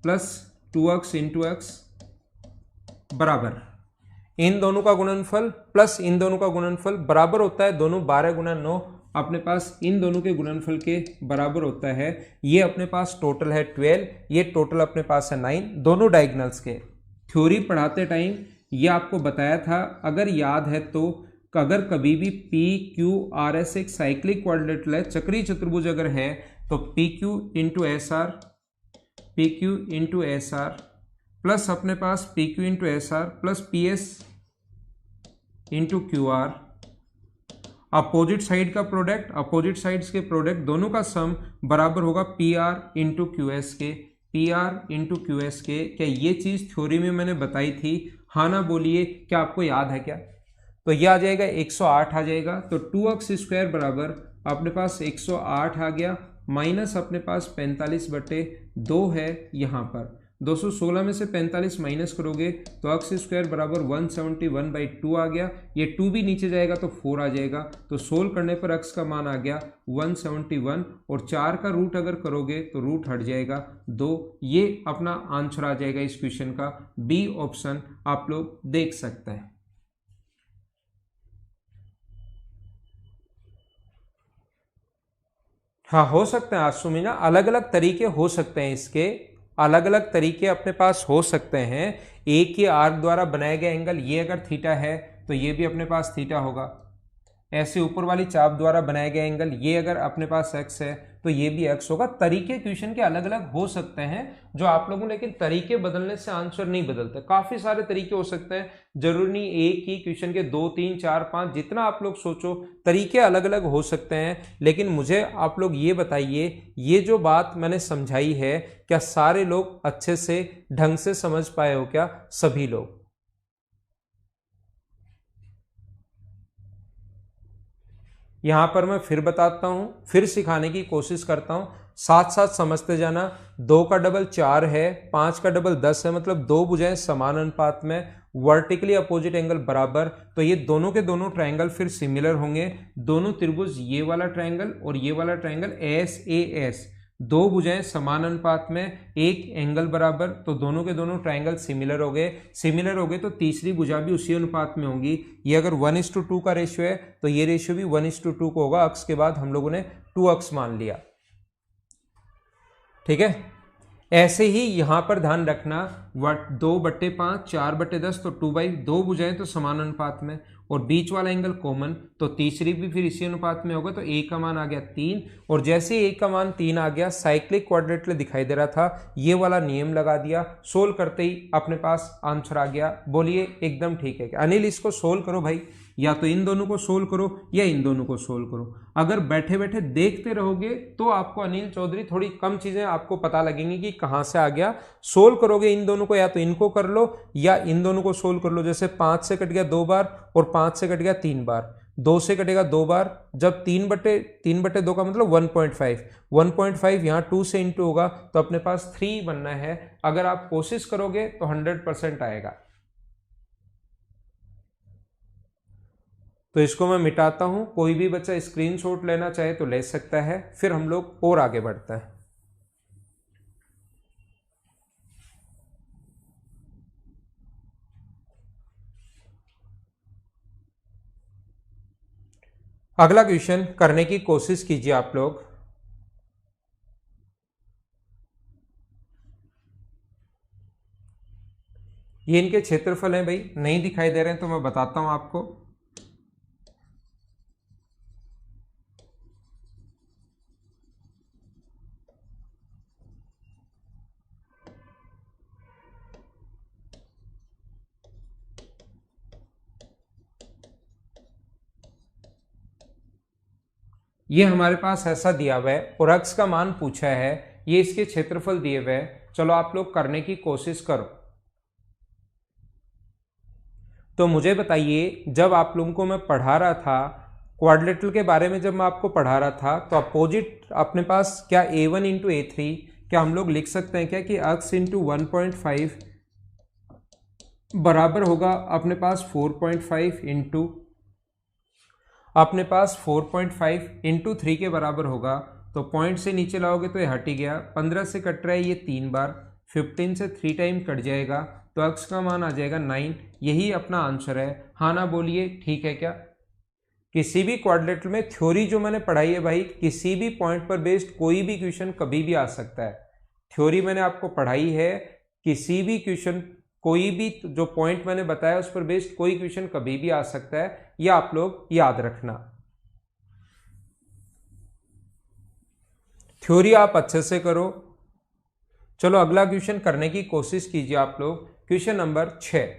plus 2x into x बराबर इन दोनों का गुणनफल प्लस इन दोनों का गुणनफल बराबर होता है, दोनों 12×9 अपने पास इन दोनों के गुणनफल के बराबर होता है। ये अपने पास टोटल है 12, ये टोटल अपने पास है 9, दोनों डायगोनल्स के। थ्योरी पढ़ाते टाइम ये आपको बताया था, अगर याद है तो, अगर कभी भी पी क्यू आर एस एक साइक्लिक क्वाड्रिलेटरल है, चक्रीय चतुर्भुज अगर है, तो P Q into S R plus अपने पास P Q into S R plus P S into Q R, opposite side का प्रोडक्ट, अपोजिट साइड्स के प्रोडक्ट दोनों का सम बराबर होगा P R into Q S के, P R into Q S के। क्या ये चीज थ्योरी में मैंने बताई थी? हाँ ना बोलिए, क्या आपको याद है क्या? तो ये आ जाएगा 108 आ जाएगा। तो 2x² बराबर अपने पास 108 आ गया, माइनस अपने पास 45/2 है यहाँ पर। 216 में से 45 माइनस करोगे तो x² बराबर 171/2 आ गया। ये 2 भी नीचे जाएगा तो 4 आ जाएगा। तो सोल्व करने पर x का मान आ गया 171 और 4 का रूट अगर करोगे तो रूट हट जाएगा 2। ये अपना आंसर आ जाएगा इस क्वेश्चन का, बी ऑप्शन आप लोग देख सकते हैं। हाँ, हो सकते हैं आसुमीना, अलग अलग तरीके हो सकते हैं, इसके अलग अलग तरीके अपने पास हो सकते हैं। एक ही आर्क द्वारा बनाया गया एंगल, ये अगर थीटा है तो ये भी अपने पास थीटा होगा। ऐसे ऊपर वाली चाप द्वारा बनाया गया एंगल, ये अगर अपने पास x है तो ये भी x होगा। तरीके क्वेश्चन के अलग अलग हो सकते हैं जो आप लोगों, लेकिन तरीके बदलने से आंसर नहीं बदलते। काफी सारे तरीके हो सकते हैं, जरूरी नहीं एक ही क्वेश्चन के 2 3 4 5, जितना आप लोग सोचो तरीके अलग अलग हो सकते हैं। लेकिन मुझे आप लोग ये बताइए, ये जो बात मैंने समझाई है क्या सारे लोग अच्छे से ढंग से समझ पाए हो क्या? सभी लोग? यहां पर मैं फिर बताता हूं, फिर सिखाने की कोशिश करता हूं, साथ साथ समझते जाना। 2 का डबल 4 है, 5 का डबल 10 है, मतलब दो भुजाएं समान अनुपात में, वर्टिकली अपोजिट एंगल बराबर, तो ये दोनों के दोनों ट्रायंगल फिर सिमिलर होंगे। दोनों त्रिभुज, ये वाला ट्रायंगल और ये वाला ट्रायंगल एस ए एस, दो भुजाएं समान अनुपात में, एक एंगल बराबर, तो दोनों के दोनों ट्रायंगल सिमिलर हो गए। सिमिलर हो गए तो तीसरी भुजा भी उसी अनुपात में होगी। ये अगर 1:2 का रेशियो है तो ये रेशियो भी 1:2 को होगा। अक्स के बाद हम लोगों ने 2x मान लिया। ठीक है, ऐसे ही यहां पर ध्यान रखना, 2/5 4/10, तो 2/2 भुजाएं तो समान अनुपात में और बीच वाला एंगल कॉमन, तो तीसरी भी फिर इसी अनुपात में होगा। तो a का मान आ गया 3 और जैसे a का मान 3 आ गया, साइक्लिक क्वाड्रिलेटरल दिखाई दे रहा था, ये वाला नियम लगा दिया। सोल्व करते ही अपने पास आंसर आ गया। बोलिए एकदम ठीक है क्या? अनिल इसको सोल्व करो भाई, या तो इन दोनों को सोल्व करो या इन दोनों को सोल्व करो। अगर बैठे बैठे देखते रहोगे तो आपको अनिल चौधरी थोड़ी कम चीजें आपको पता लगेंगी कि कहां से आ गया। सोल्व करोगे इन दोनों को, या तो इनको कर लो या इन दोनों को सोल्व कर लो। जैसे 5 से कट गया 2 बार और 5 से कट गया 3 बार, 2 से कटेगा 2 बार, जब 3/2 का मतलब 1.5, 1.5 यहाँ 2 से इंटू होगा तो अपने पास 3 बनना है। अगर आप कोशिश करोगे तो 100% आएगा। तो इसको मैं मिटाता हूं, कोई भी बच्चा स्क्रीनशॉट लेना चाहे तो ले सकता है, फिर हम लोग और आगे बढ़ते हैं। अगला क्वेश्चन करने की कोशिश कीजिए आप लोग। ये इनके क्षेत्रफल हैं भाई, नहीं दिखाई दे रहे हैं तो मैं बताता हूं आपको। ये हमारे पास ऐसा दिया हुआ है और x का मान पूछा है, ये इसके क्षेत्रफल दिए हुए हैं। चलो आप लोग करने की कोशिश करो। तो मुझे बताइए, जब आप लोगों को मैं पढ़ा रहा था क्वाड्रेटल के बारे में, जब मैं आपको पढ़ा रहा था तो अपोजिट अपने पास क्या a1 इंटू a3, क्या हम लोग लिख सकते हैं क्या कि x इंटू 1.5 बराबर होगा अपने पास 4.5 इंटू, अपने पास 4.5 इंटू 3 के बराबर होगा। तो पॉइंट से नीचे लाओगे तो ये हट ही गया, 15 से कट रहा है ये 3 बार, 15 से 3 टाइम कट जाएगा तो x का मान आ जाएगा 9। यही अपना आंसर है। हाँ ना बोलिए, ठीक है क्या? किसी भी क्वाड्रेटल में थ्योरी जो मैंने पढ़ाई है भाई, किसी भी पॉइंट पर बेस्ड कोई भी क्वेश्चन कभी भी आ सकता है। थ्योरी मैंने आपको पढ़ाई है, किसी भी क्वेश्चन, कोई भी जो पॉइंट मैंने बताया उस पर बेस्ड कोई क्वेश्चन कभी भी आ सकता है, यह आप लोग याद रखना। थ्योरी आप अच्छे से करो। चलो अगला क्वेश्चन करने की कोशिश कीजिए आप लोग। Question number 6।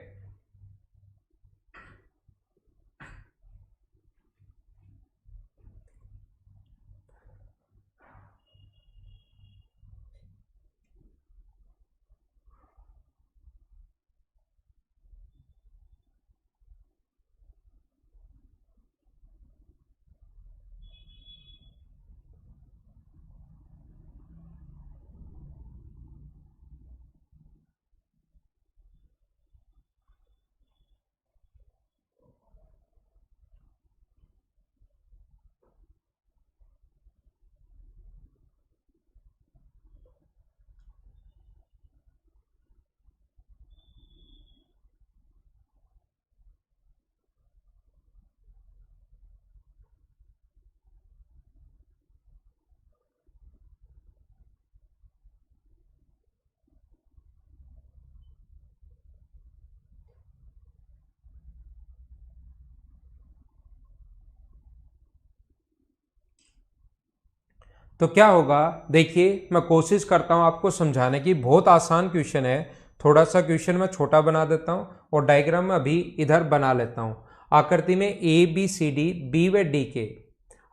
तो क्या होगा, देखिए मैं कोशिश करता हूं आपको समझाने की। बहुत आसान क्वेश्चन है, थोड़ा सा क्वेश्चन मैं छोटा बना देता हूं और डायग्राम में अभी इधर बना लेता हूं। आकृति में A B C D, B व डी के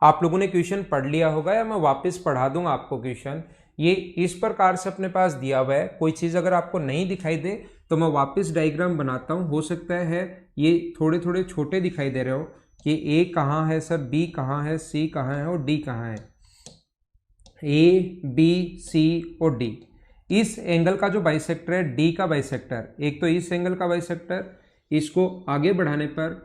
आप लोगों ने क्वेश्चन पढ़ लिया होगा या मैं वापस पढ़ा दूंगा आपको क्वेश्चन। ये इस प्रकार से अपने पास दिया हुआ है। कोई चीज़ अगर आपको नहीं दिखाई दे तो मैं वापस डायग्राम बनाता हूँ। हो सकता है ये थोड़े थोड़े छोटे दिखाई दे रहे हो कि ए कहाँ है सर, बी कहाँ है, सी कहाँ है और डी कहाँ है। ए बी सी और डी, इस एंगल का जो बाइसेक्टर है डी का बाइसेक्टर, एक तो इस एंगल का बाइसेक्टर, इसको आगे बढ़ाने पर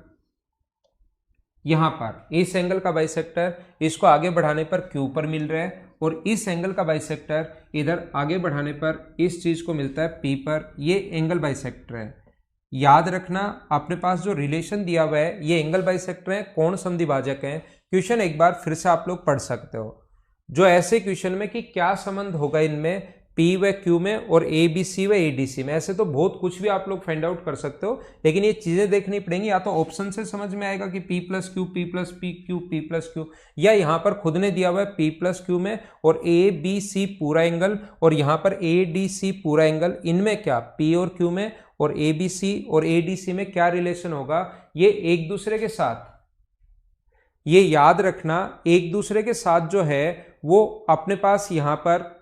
यहां पर इस एंगल का बाइसेक्टर, इसको आगे बढ़ाने पर क्यू पर मिल रहा है, और इस एंगल का बाइसेक्टर इधर आगे बढ़ाने पर इस चीज को मिलता है पी पर। ये एंगल बाइसेक्टर है। याद रखना, अपने पास जो रिलेशन दिया हुआ है ये एंगल बाइसेक्टर है, कोण समद्विभाजक है। क्वेश्चन एक बार फिर से आप लोग पढ़ सकते हो, जो ऐसे क्वेश्चन में कि क्या संबंध होगा इनमें पी व क्यू में और ए बी सी व ए डी सी में। ऐसे तो बहुत कुछ भी आप लोग फाइंड आउट कर सकते हो, लेकिन ये चीजें देखनी पड़ेंगी। या तो ऑप्शन से समझ में आएगा कि P plus Q, P plus P Q, P plus Q, या यहाँ पर खुद ने दिया हुआ है पी प्लस क्यू में और ए बी सी पूरा एंगल, और यहाँ पर ए डी सी पूरा एंगल, इनमें क्या पी और क्यू में और ए बी सी और ए डी सी में क्या रिलेशन होगा, ये एक दूसरे के साथ, ये याद रखना, एक दूसरे के साथ जो है वो अपने पास यहां पर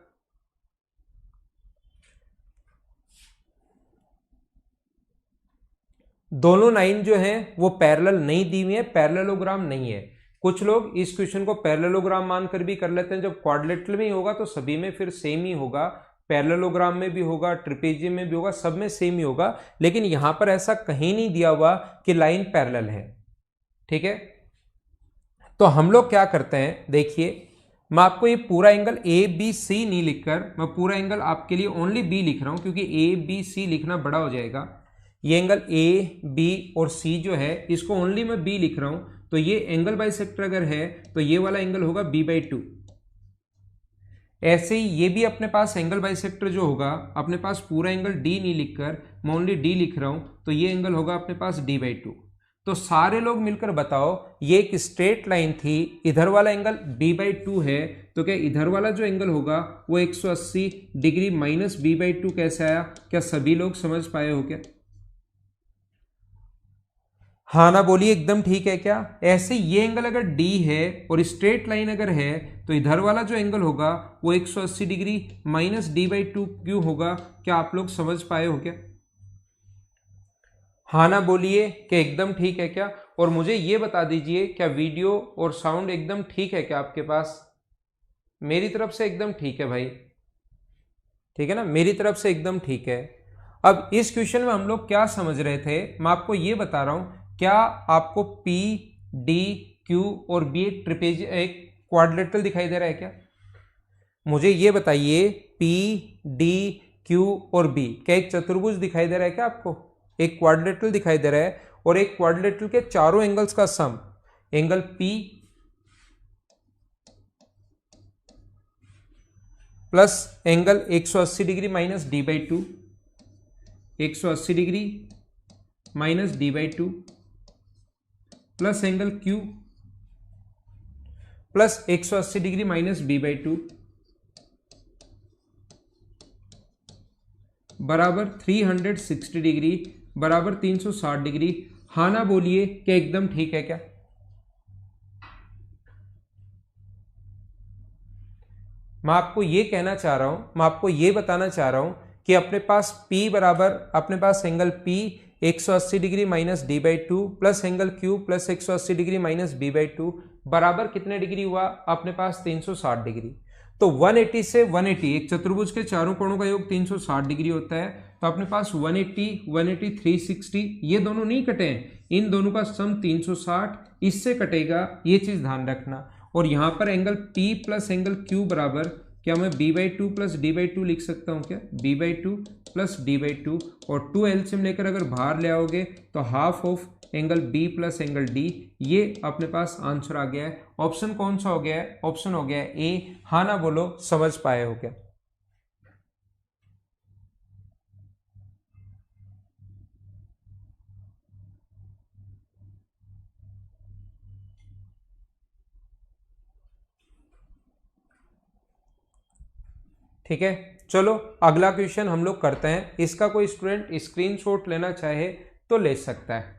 दोनों लाइन जो है वो पैरेलल नहीं दी हुई है, पैरेललोग्राम नहीं है। कुछ लोग इस क्वेश्चन को पैरेललोग्राम मानकर भी कर लेते हैं, जब क्वाड्रिलेटरल में ही होगा तो सभी में फिर सेम ही होगा, पैरेललोग्राम में भी होगा, ट्रिपेजियम में भी होगा, सब में सेम ही होगा। लेकिन यहां पर ऐसा कहीं नहीं दिया हुआ कि लाइन पैरेलल है, ठीक है। तो हम लोग क्या करते हैं, देखिए मैं आपको ये पूरा एंगल ए बी सी नहीं लिखकर मैं पूरा एंगल आपके लिए ओनली बी लिख रहा हूं, क्योंकि ए बी सी लिखना बड़ा हो जाएगा। ये एंगल ए बी और सी जो है इसको ओनली मैं बी लिख रहा हूं, तो ये एंगल बाइसेक्टर अगर है तो ये वाला एंगल होगा b/2। ऐसे ही ये भी अपने पास एंगल बाइसेक्टर जो होगा, अपने पास पूरा एंगल डी नहीं लिखकर मैं ओनली डी लिख रहा हूं, तो ये एंगल होगा अपने पास d/2। तो सारे लोग मिलकर बताओ, ये एक स्ट्रेट लाइन थी, इधर वाला एंगल b/2 है, तो क्या इधर वाला जो एंगल होगा वो 180 डिग्री माइनस b/2 कैसे आया? क्या सभी लोग समझ पाए हो क्या? हाँ ना बोलिए, एकदम ठीक है क्या? ऐसे ये एंगल अगर D है और स्ट्रेट लाइन अगर है, तो इधर वाला जो एंगल होगा वो 180 डिग्री माइनस d/2 क्यों होगा? क्या आप लोग समझ पाए हो क्या? हाँ ना बोलिए कि एकदम ठीक है क्या? और मुझे ये बता दीजिए, क्या वीडियो और साउंड एकदम ठीक है क्या आपके पास? मेरी तरफ से एकदम ठीक है भाई, ठीक है ना, मेरी तरफ से एकदम ठीक है। अब इस क्वेश्चन में हम लोग क्या समझ रहे थे, मैं आपको ये बता रहा हूं। क्या आपको पी डी क्यू और बी एक ट्रिपेज एक क्वाड्रिलेटरल दिखाई दे रहा है क्या? मुझे ये बताइए, पी डी क्यू और बी क्या एक चतुर्भुज दिखाई दे रहा है क्या आपको? एक क्वाड्रिलेटरल दिखाई दे रहा है, और एक क्वाड्रिलेटरल के चारों एंगल्स का sum, angle P plus angle 180 degree minus d/2, 180 degree minus d/2 plus angle Q plus 180 degree minus b/2 बराबर 360 डिग्री बराबर 360 डिग्री। हाँ ना बोलिए क्या एकदम ठीक है क्या? मैं आपको ये कहना चाह रहा हूं, मैं आपको ये बताना चाह रहा हूं कि अपने पास P बराबर, अपने पास angle P 180 degree minus d/2 plus angle Q plus 180 degree minus b/2 बराबर कितने डिग्री हुआ? अपने पास 360 डिग्री। तो 180 से 180, एक चतुर्भुज के चारों कोणों का योग 360 डिग्री होता है, तो अपने पास 180 180 360, ये दोनों नहीं कटे हैं, इन दोनों का सम 360 इससे कटेगा, ये चीज ध्यान रखना। और यहां पर angle P plus angle Q बराबर, क्या मैं b/2 प्लस d/2 लिख सकता हूं क्या? b/2 प्लस d/2, और 2 एलसीएम लेकर अगर बाहर ले आओगे तो half of angle B plus angle D, ये अपने पास आंसर आ गया है। ऑप्शन कौन सा हो गया है? ऑप्शन हो गया है ए। हाँ ना बोलो, समझ पाए हो क्या? ठीक है, चलो अगला क्वेश्चन हम लोग करते हैं। इसका कोई स्टूडेंट स्क्रीनशॉट लेना चाहे तो ले सकता है।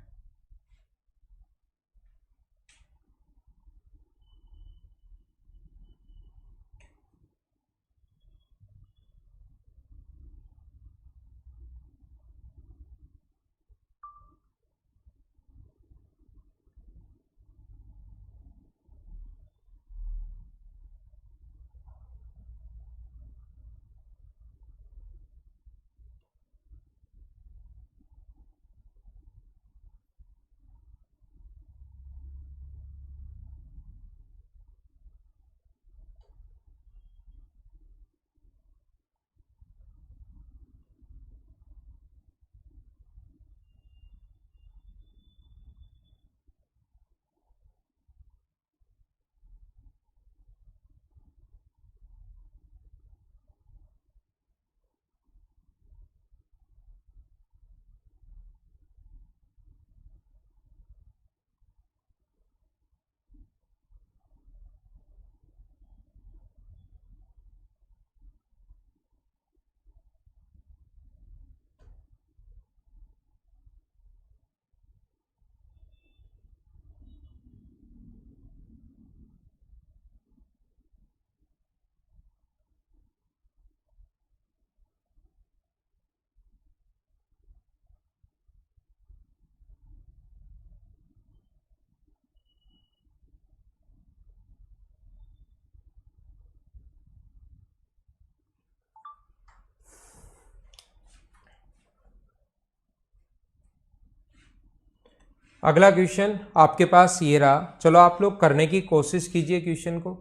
अगला क्वेश्चन आपके पास ये रहा, चलो आप लोग करने की कोशिश कीजिए क्वेश्चन को।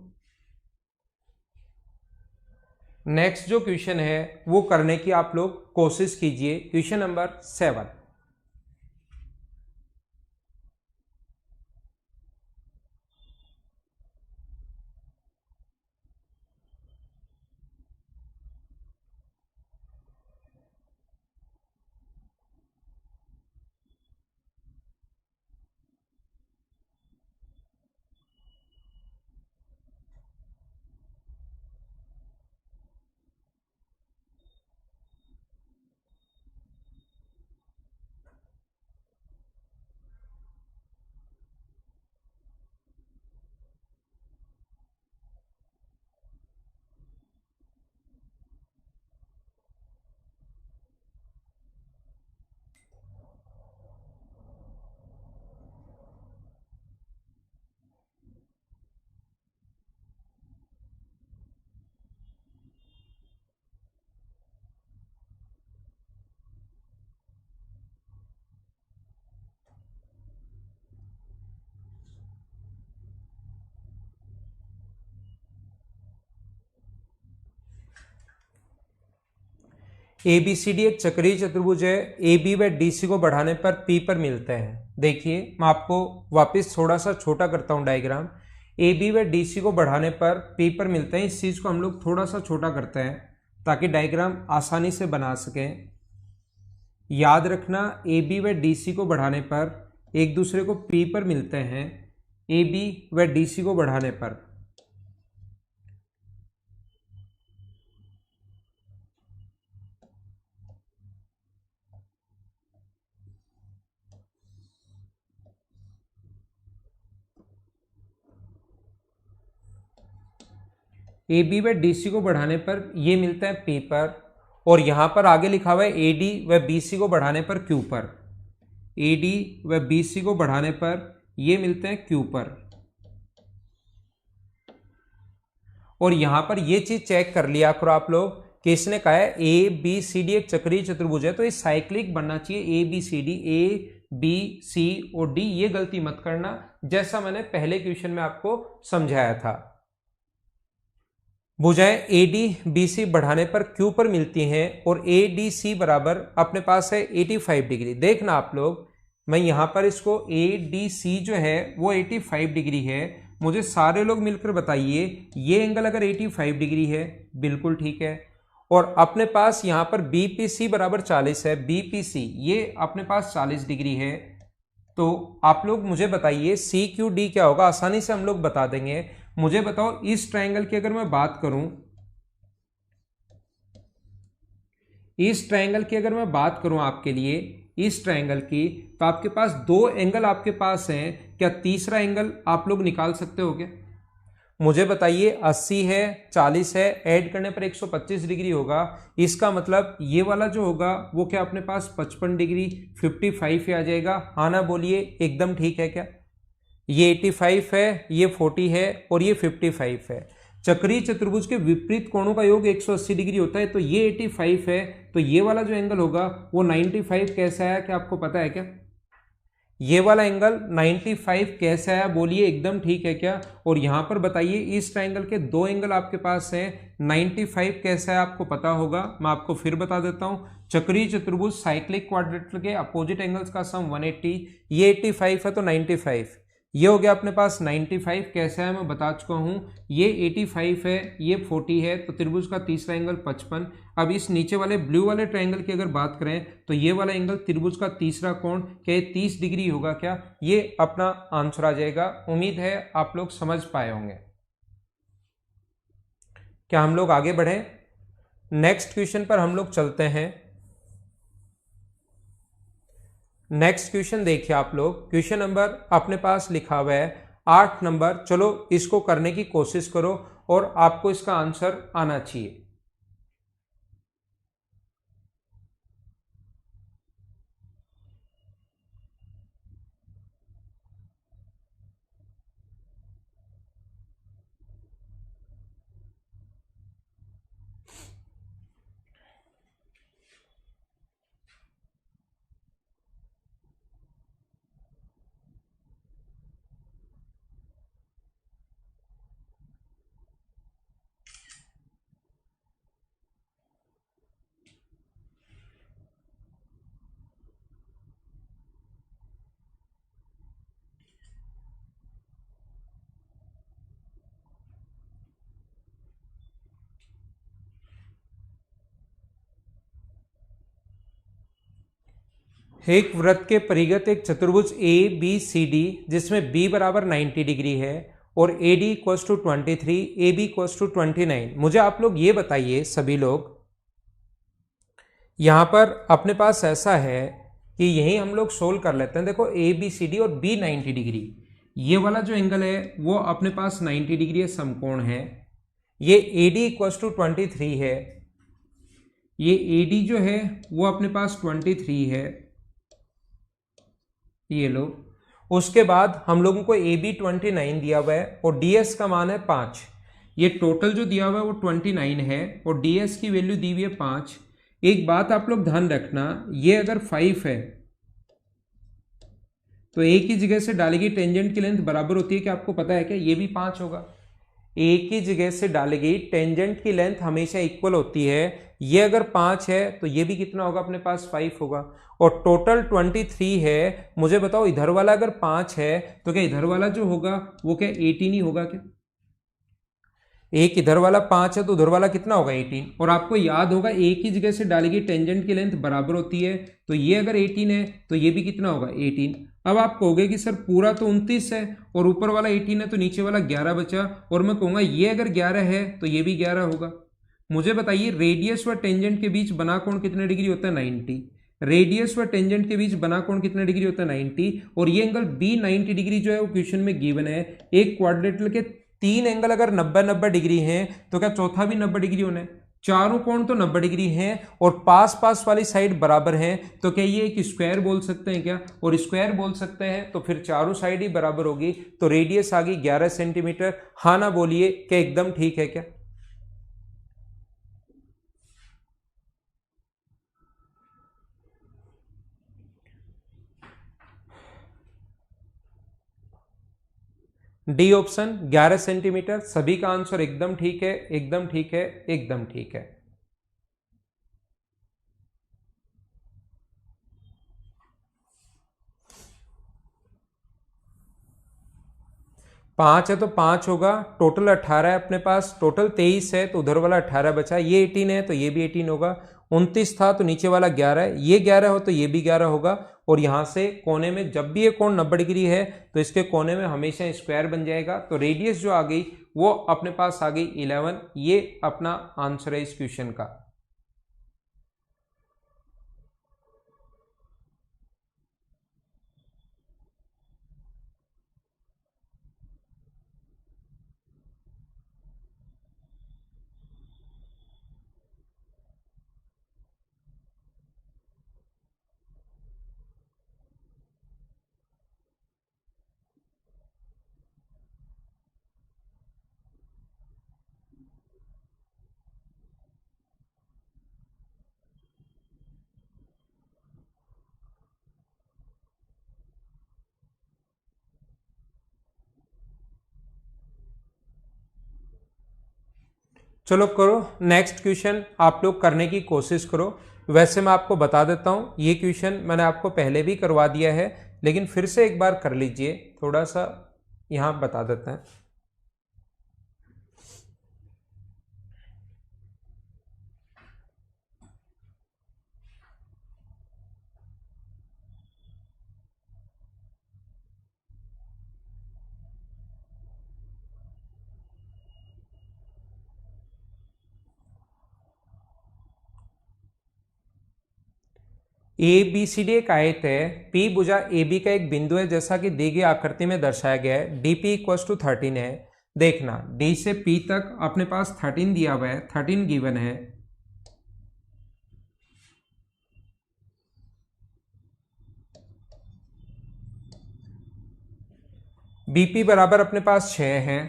नेक्स्ट जो क्वेश्चन है वो करने की आप लोग कोशिश कीजिए, question number 7। A B C D एक चक्रीय चतुर्भुज है। ए बी व डी सी को बढ़ाने पर पी पर मिलते हैं। देखिए मैं आपको वापस थोड़ा सा छोटा करता हूं डायग्राम। ए बी व डी सी को बढ़ाने पर पी पर मिलते हैं, इस चीज को हम लोग थोड़ा सा छोटा करते हैं ताकि डायग्राम आसानी से बना सकें। याद रखना, ए बी व डी सी को बढ़ाने पर एक दूसरे को पी पर मिलते हैं, ए बी व डी सी को बढ़ाने पर। ए बी व डी सी को बढ़ाने पर ये मिलता है पी पर, और यहां पर आगे लिखा हुआ है ए डी व बी सी को बढ़ाने पर क्यू पर। ए डी व बी सी को बढ़ाने पर ये मिलते हैं क्यू पर। और यहां पर ये चीज चेक कर लिया करो आप लोग कि इसने कहा है ए बी सी डी एक चक्रीय चतुर्भुज है, तो ये साइक्लिक बनना चाहिए। A B C D, A B C और डी, ये गलती मत करना, जैसा मैंने पहले क्वेश्चन में आपको समझाया था। भुजाएं ए डी बी सी बढ़ाने पर क्यू पर मिलती हैं और ए डी सी बराबर अपने पास है 85 डिग्री। देखना आप लोग, मैं यहां पर इसको ए डी सी जो है वो 85 डिग्री है। मुझे सारे लोग मिलकर बताइए ये एंगल अगर 85 डिग्री है, बिल्कुल ठीक है। और अपने पास यहां पर बी पी सी बराबर 40 है, बी पी सी ये अपने पास 40 डिग्री है। तो आप लोग मुझे बताइए सी क्यू डी क्या होगा, आसानी से हम लोग बता देंगे। मुझे बताओ इस ट्रायंगल की अगर मैं बात करूं, इस ट्रायंगल की अगर मैं बात करूं आपके लिए, इस ट्रायंगल की, तो आपके पास दो एंगल आपके पास हैं, क्या तीसरा एंगल आप लोग निकाल सकते हो क्या? मुझे बताइए 80 है, 40 है, ऐड करने पर 125 डिग्री होगा। इसका मतलब ये वाला जो होगा वो क्या अपने पास 55 डिग्री 55 आ जाएगा। हाँ ना बोलिए, एकदम ठीक है क्या? ये 85 है, ये 40 है और ये 55 है। चक्रीय चतुर्भुज के विपरीत कोणों का योग 180 डिग्री होता है, तो ये 85 है, तो ये वाला जो एंगल होगा वो 95 कैसे आया, क्या आपको पता है क्या? ये वाला एंगल 95 कैसे आया, बोलिए एकदम ठीक है क्या? और यहां पर बताइए इस ट्रायंगल के दो एंगल आपके पास हैं, 95 कैसे है आपको पता होगा, मैं आपको फिर बता देता हूं। चक्रीय चतुर्भुज साइक्लिक क्वाड्रिलेटरल के अपोजिट एंगल्स का सम 180, ये 85 है तो 95, ये हो गया अपने पास 95 कैसे है मैं बता चुका हूं। ये 85 है, ये 40 है, तो त्रिभुज का तीसरा एंगल 55। अब इस नीचे वाले ब्लू वाले ट्रायंगल की अगर बात करें तो ये वाला एंगल त्रिभुज का तीसरा कोण क्या 30 डिग्री होगा क्या? ये अपना आंसर आ जाएगा। उम्मीद है आप लोग समझ पाए होंगे। क्या हम लोग आगे बढ़े? नेक्स्ट क्वेश्चन पर हम लोग चलते हैं। नेक्स्ट क्वेश्चन देखिए आप लोग, क्वेश्चन नंबर अपने पास लिखा हुआ है 8 नंबर। चलो इसको करने की कोशिश करो और आपको इसका आंसर आना चाहिए। एक वृत्त के परिगत एक चतुर्भुज ए बी सी डी जिसमें बी बराबर 90 डिग्री है और A D equals to 23, A B equals to 29। मुझे आप लोग ये बताइए सभी लोग, यहां पर अपने पास ऐसा है कि यही हम लोग सोल्व कर लेते हैं। देखो ए बी सी डी और बी 90 डिग्री, ये वाला जो एंगल है वो अपने पास 90 डिग्री है, समकोण है। ये ए डी इक्वल्स टू 23 है, ये ए डी जो है वो अपने पास 23 है, ये लो। उसके बाद हम लोगों को ए बी 29 दिया हुआ है और डी एस का मान है 5। ये टोटल जो दिया हुआ है वो 29 है और डी एस की वैल्यू दी हुई है 5। एक बात आप लोग ध्यान रखना, ये अगर 5 है तो एक ही जगह से डालेगी टेंजेंट की लेंथ बराबर होती है कि आपको पता है क्या? ये भी 5 होगा। एक ही जगह से डालेगी टेंजेंट की लेंथ हमेशा इक्वल होती है। ये अगर 5 है तो ये भी कितना होगा? अपने पास 5 होगा। और टोटल 23 है। मुझे बताओ इधर वाला अगर 5 है तो क्या इधर वाला जो होगा वो क्या 18 ही होगा क्या? एक इधर वाला 5 है तो उधर वाला कितना होगा? 18। और आपको याद होगा एक ही जगह से डालेगी टेंजेंट की लेंथ बराबर होती है, तो ये अगर 18 है तो ये भी कितना होगा? 18। अब आप कहोगे कि सर पूरा तो 29 है और ऊपर वाला 18 है तो नीचे वाला 11 बचा, और मैं कहूंगा ये अगर 11 है तो ये भी 11 होगा। मुझे बताइए रेडियस व टेंजेंट के बीच बना कोण कितने डिग्री होता है? 90। रेडियस व टेंजेंट के बीच बना कोण कितने डिग्री होता है? 90। और ये एंगल बी 90 डिग्री जो है वो क्वेश्चन में गिवन है। एक क्वाड्रिलेटरल के 3 एंगल अगर 90-90 डिग्री हैं तो क्या चौथा भी 90 डिग्री होना है? चारों कोण तो 90 डिग्री हैं और पास पास वाली साइड बराबर हैं, तो क्या ये एक स्क्वायर बोल सकते हैं क्या? और स्क्वायर बोल सकते हैं तो फिर चारों साइड ही बराबर होगी, तो रेडियस आ गई 11 सेंटीमीटर। हाँ ना बोलिए, क्या एकदम ठीक है क्या? डी ऑप्शन 11 सेंटीमीटर, सभी का आंसर एकदम ठीक है, एकदम ठीक है, एकदम ठीक है। पांच है तो 5 होगा। टोटल 18 है अपने पास, टोटल 23 है तो उधर वाला 18 बचा। ये 18 है तो ये भी 18 होगा। 29 था तो नीचे वाला 11 है, ये 11 हो तो ये भी 11 होगा। और यहां से कोने में जब भी ये कोण 90 डिग्री है तो इसके कोने में हमेशा स्क्वायर बन जाएगा, तो रेडियस जो आ गई वो अपने पास आ गई 11। ये अपना आंसर है इस क्वेश्चन का। चलो करो नेक्स्ट क्वेश्चन, आप लोग करने की कोशिश करो। वैसे मैं आपको बता देता हूं, ये क्वेश्चन मैंने आपको पहले भी करवा दिया है, लेकिन फिर से एक बार कर लीजिए। थोड़ा सा यहां बता देते हैं। ए बी सी डी एक आयत है, पी भुजा ए बी का एक बिंदु है जैसा कि दी गई आकृति में दर्शाया गया है। डी पी इक्वल टू 13 है। देखना डी से पी तक अपने पास 13 दिया हुआ है, 13 गिवन है। बीपी बराबर अपने पास 6 है,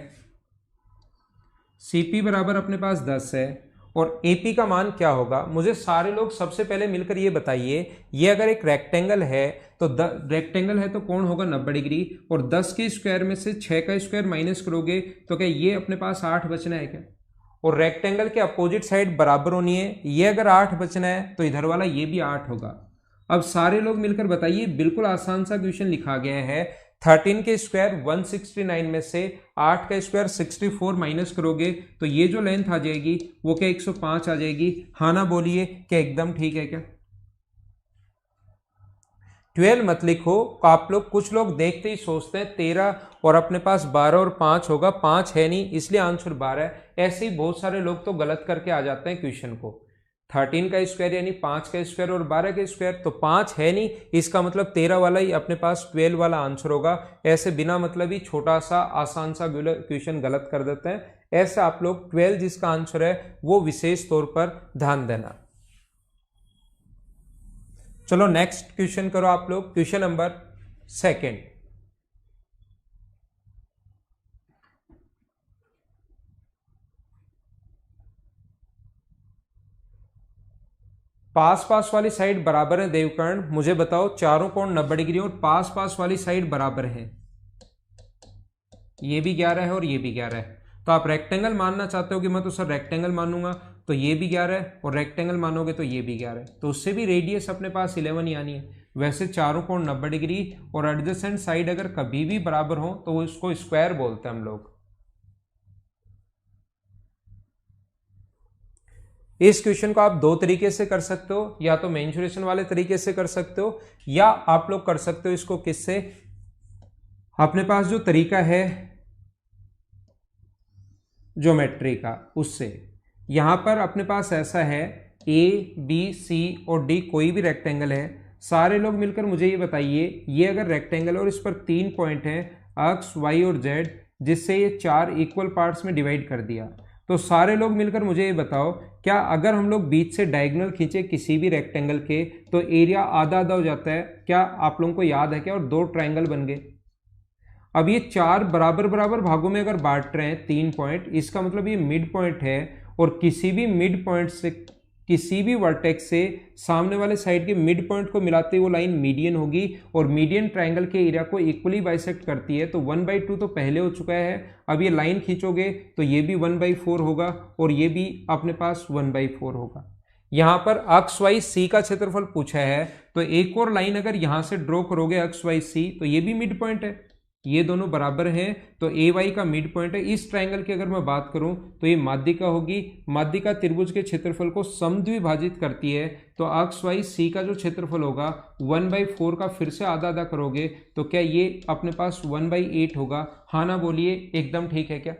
सीपी बराबर अपने पास 10 है, और एपी का मान क्या होगा? मुझे सारे लोग सबसे पहले मिलकर ये बताइए, ये अगर एक रेक्टेंगल है तो रेक्टेंगल है तो कोण होगा 90 डिग्री, और 10 के स्क्वायर में से 6 का स्क्वायर माइनस करोगे तो क्या ये अपने पास 8 बचना है क्या? और रेक्टेंगल के अपोजिट साइड बराबर होनी है, ये अगर 8 बचना है तो इधर वाला ये भी 8 होगा। अब सारे लोग मिलकर बताइए, बिल्कुल आसान सा क्वेश्चन लिखा गया है। 13 के स्क्वायर 169 में से 8 का स्क्वायर 64 माइनस करोगे तो ये जो लेंथ आ जाएगी वो क्या 105 आ जाएगी। हाँ ना बोलिए, क्या एकदम ठीक है क्या? 12 मत लिखो। आप लोग कुछ लोग देखते ही सोचते हैं 13 और अपने पास 12 और 5 होगा, 5 है नहीं इसलिए आंसर 12 है। ऐसे ही बहुत सारे लोग तो गलत करके आ जाते हैं क्वेश्चन को। 13 का स्क्वायर यानी 5 का स्क्वायर और 12 का स्क्वायर, तो 5 है नहीं इसका मतलब 13 वाला ही अपने पास 12 वाला आंसर होगा। ऐसे बिना मतलब ही छोटा सा आसान सा क्वेश्चन गलत कर देते हैं। ऐसे आप लोग 12 जिसका आंसर है वो विशेष तौर पर ध्यान देना। चलो नेक्स्ट क्वेश्चन करो आप लोग, क्वेश्चन नंबर 2। पास पास वाली साइड बराबर है देवकर्ण, मुझे बताओ चारों कोण 90 डिग्री और पास पास वाली साइड बराबर है, ये भी 11 है और ये भी 11 है। तो आप रेक्टेंगल मानना चाहते हो कि मैं तो सर रेक्टेंगल मानूंगा, तो ये भी 11 है और रेक्टेंगल मानोगे तो ये भी 11 है, तो उससे भी रेडियस अपने पास 11 ही आनी है। वैसे चारों कोण 90 डिग्री और एडजेसेंट साइड अगर कभी भी बराबर हो तो उसको स्क्वायर बोलते हैं हम लोग। इस क्वेश्चन को आप दो तरीके से कर सकते हो, या तो मेंसुरेशन वाले तरीके से कर सकते हो, या आप लोग कर सकते हो इसको किससे, अपने पास जो तरीका है ज्योमेट्री का उससे। यहां पर अपने पास ऐसा है ए बी सी और डी कोई भी रेक्टेंगल है, सारे लोग मिलकर मुझे ये बताइए ये अगर रेक्टेंगल और इस पर 3 पॉइंट हैं एक्स वाई और जेड, जिससे ये 4 इक्वल पार्ट्स में डिवाइड कर दिया, तो सारे लोग मिलकर मुझे ये बताओ क्या अगर हम लोग बीच से डायगोनल खींचे किसी भी रेक्टेंगल के तो एरिया आधा आधा हो जाता है, क्या आप लोगों को याद है क्या, और 2 ट्रायंगल बन गए। अब ये 4 बराबर बराबर भागों में अगर बांट रहे हैं 3 पॉइंट, इसका मतलब ये मिड पॉइंट है, और किसी भी मिड पॉइंट से किसी भी वर्टेक्स से सामने वाले साइड के मिड पॉइंट को मिलाते हुए वो लाइन मीडियन होगी, और मीडियन ट्रायंगल के एरिया को इक्वली बाइसेक्ट करती है। तो 1/2 तो पहले हो चुका है, अब ये लाइन खींचोगे तो ये भी 1/4 होगा और ये भी अपने पास 1/4 होगा। यहां पर अक्स वाई सी का क्षेत्रफल पूछा है, तो एक और लाइन अगर यहां से ड्रॉ करोगे अक्स वाई सी, तो ये भी मिड पॉइंट है, ये दोनों बराबर हैं, तो ए वाई का मिड पॉइंट है। इस ट्रायंगल की अगर मैं बात करूं तो ये माध्यिका होगी, माध्यिका त्रिभुज के क्षेत्रफल को समद्विभाजित करती है, तो अक्स वाई सी का जो क्षेत्रफल होगा 1/4 का फिर से आधा आधा करोगे तो क्या ये अपने पास 1/8 होगा। हाँ ना बोलिए, एकदम ठीक है क्या।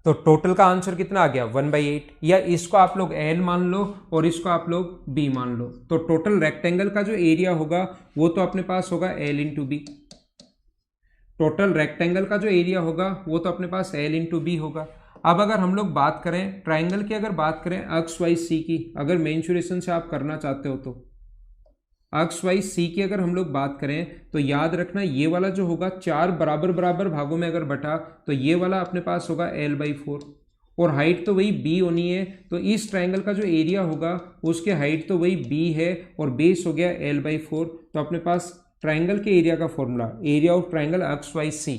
तो टोटल का आंसर कितना आ गया 1/8, या इसको आप लोग एल मान लो और इसको आप लोग बी मान लो, तो टोटल रेक्टेंगल का जो एरिया होगा वो तो अपने पास होगा L into B. Total rectangle का जो एरिया होगा वो तो अपने पास एल इंटू बी होगा। अब अगर हम लोग बात करें ट्राइंगल की, अगर बात करें एक्स वाई सी की, अगर मेंसुरेशन से आप करना चाहते हो तो एक्स वाई सी की अगर हम लोग बात करें तो याद रखना ये वाला जो होगा 4 बराबर बराबर भागों में अगर बटा तो ये वाला अपने पास होगा L/4, और हाइट तो वही b होनी है, तो इस ट्राइंगल का जो एरिया होगा उसके हाइट तो वही b है और बेस हो गया L/4। तो अपने पास ट्राइंगल के एरिया का formula, area of triangle X Y C,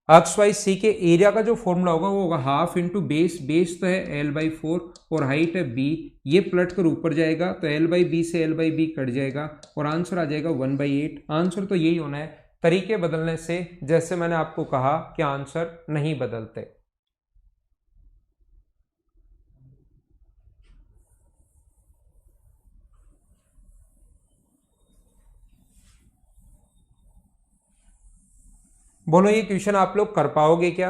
X Y C के एरिया का जो फॉर्मूला होगा वो होगा हाफ इंटू बेस, बेस तो है L/4 और हाइट है b, ये पलट कर ऊपर जाएगा तो L/b से L/b कट जाएगा और आंसर आ जाएगा 1/8। आंसर तो यही होना है, तरीके बदलने से जैसे मैंने आपको कहा कि आंसर नहीं बदलते। बोलो ये क्वेश्चन आप लोग कर पाओगे क्या।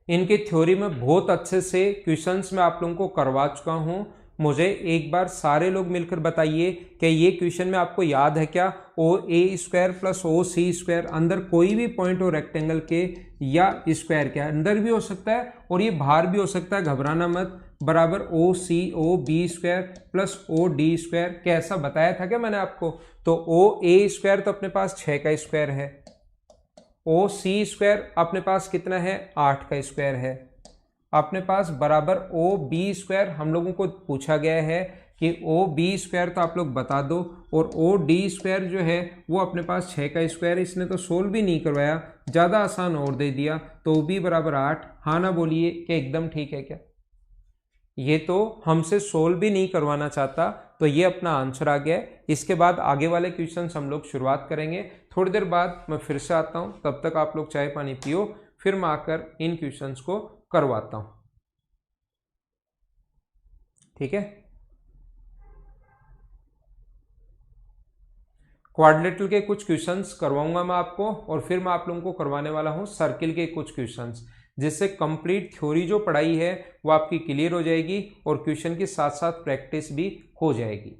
इनके थ्योरी में बहुत अच्छे से क्वेश्चंस मैं आप लोगों को करवा चुका हूं, मुझे एक बार सारे लोग मिलकर बताइए कि ये क्वेश्चन में आपको याद है क्या। OA² प्लस OC², अंदर कोई भी पॉइंट हो रेक्टेंगल के या स्क्वायर के अंदर भी हो सकता है और ये बाहर भी हो सकता है, घबराना मत, बराबर OCOB² प्लस OD²। कैसा बताया था क्या मैंने आपको। तो OA² तो अपने पास 6 का स्क्वायर है, OC² अपने पास कितना है 8 का स्क्वायर है, अपने पास बराबर OB² हम लोगों को पूछा गया है कि OB² तो आप लोग बता दो, और OD² जो है वो अपने पास 6 का स्क्वायर है। इसने तो सोल्व भी नहीं करवाया, ज़्यादा आसान और दे दिया, तो OB बराबर 8। हाँ ना बोलिए कि एकदम ठीक है क्या। ये तो हमसे सोल्व भी नहीं करवाना चाहता, तो ये अपना आंसर आ गया है। इसके बाद आगे वाले क्वेश्चंस हम लोग शुरुआत करेंगे, थोड़ी देर बाद मैं फिर से आता हूं, तब तक आप लोग चाय पानी पियो, फिर मैं आकर इन क्वेश्चंस को करवाता हूं, ठीक है। क्वाड्रिलेटरल के कुछ क्वेश्चंस करवाऊंगा मैं आपको, और फिर मैं आप लोगों को करवाने वाला हूं सर्किल के कुछ क्वेश्चंस, जिससे कंप्लीट थ्योरी जो पढ़ाई है वो आपकी क्लियर हो जाएगी और क्वेश्चन के साथ साथ प्रैक्टिस भी हो जाएगी।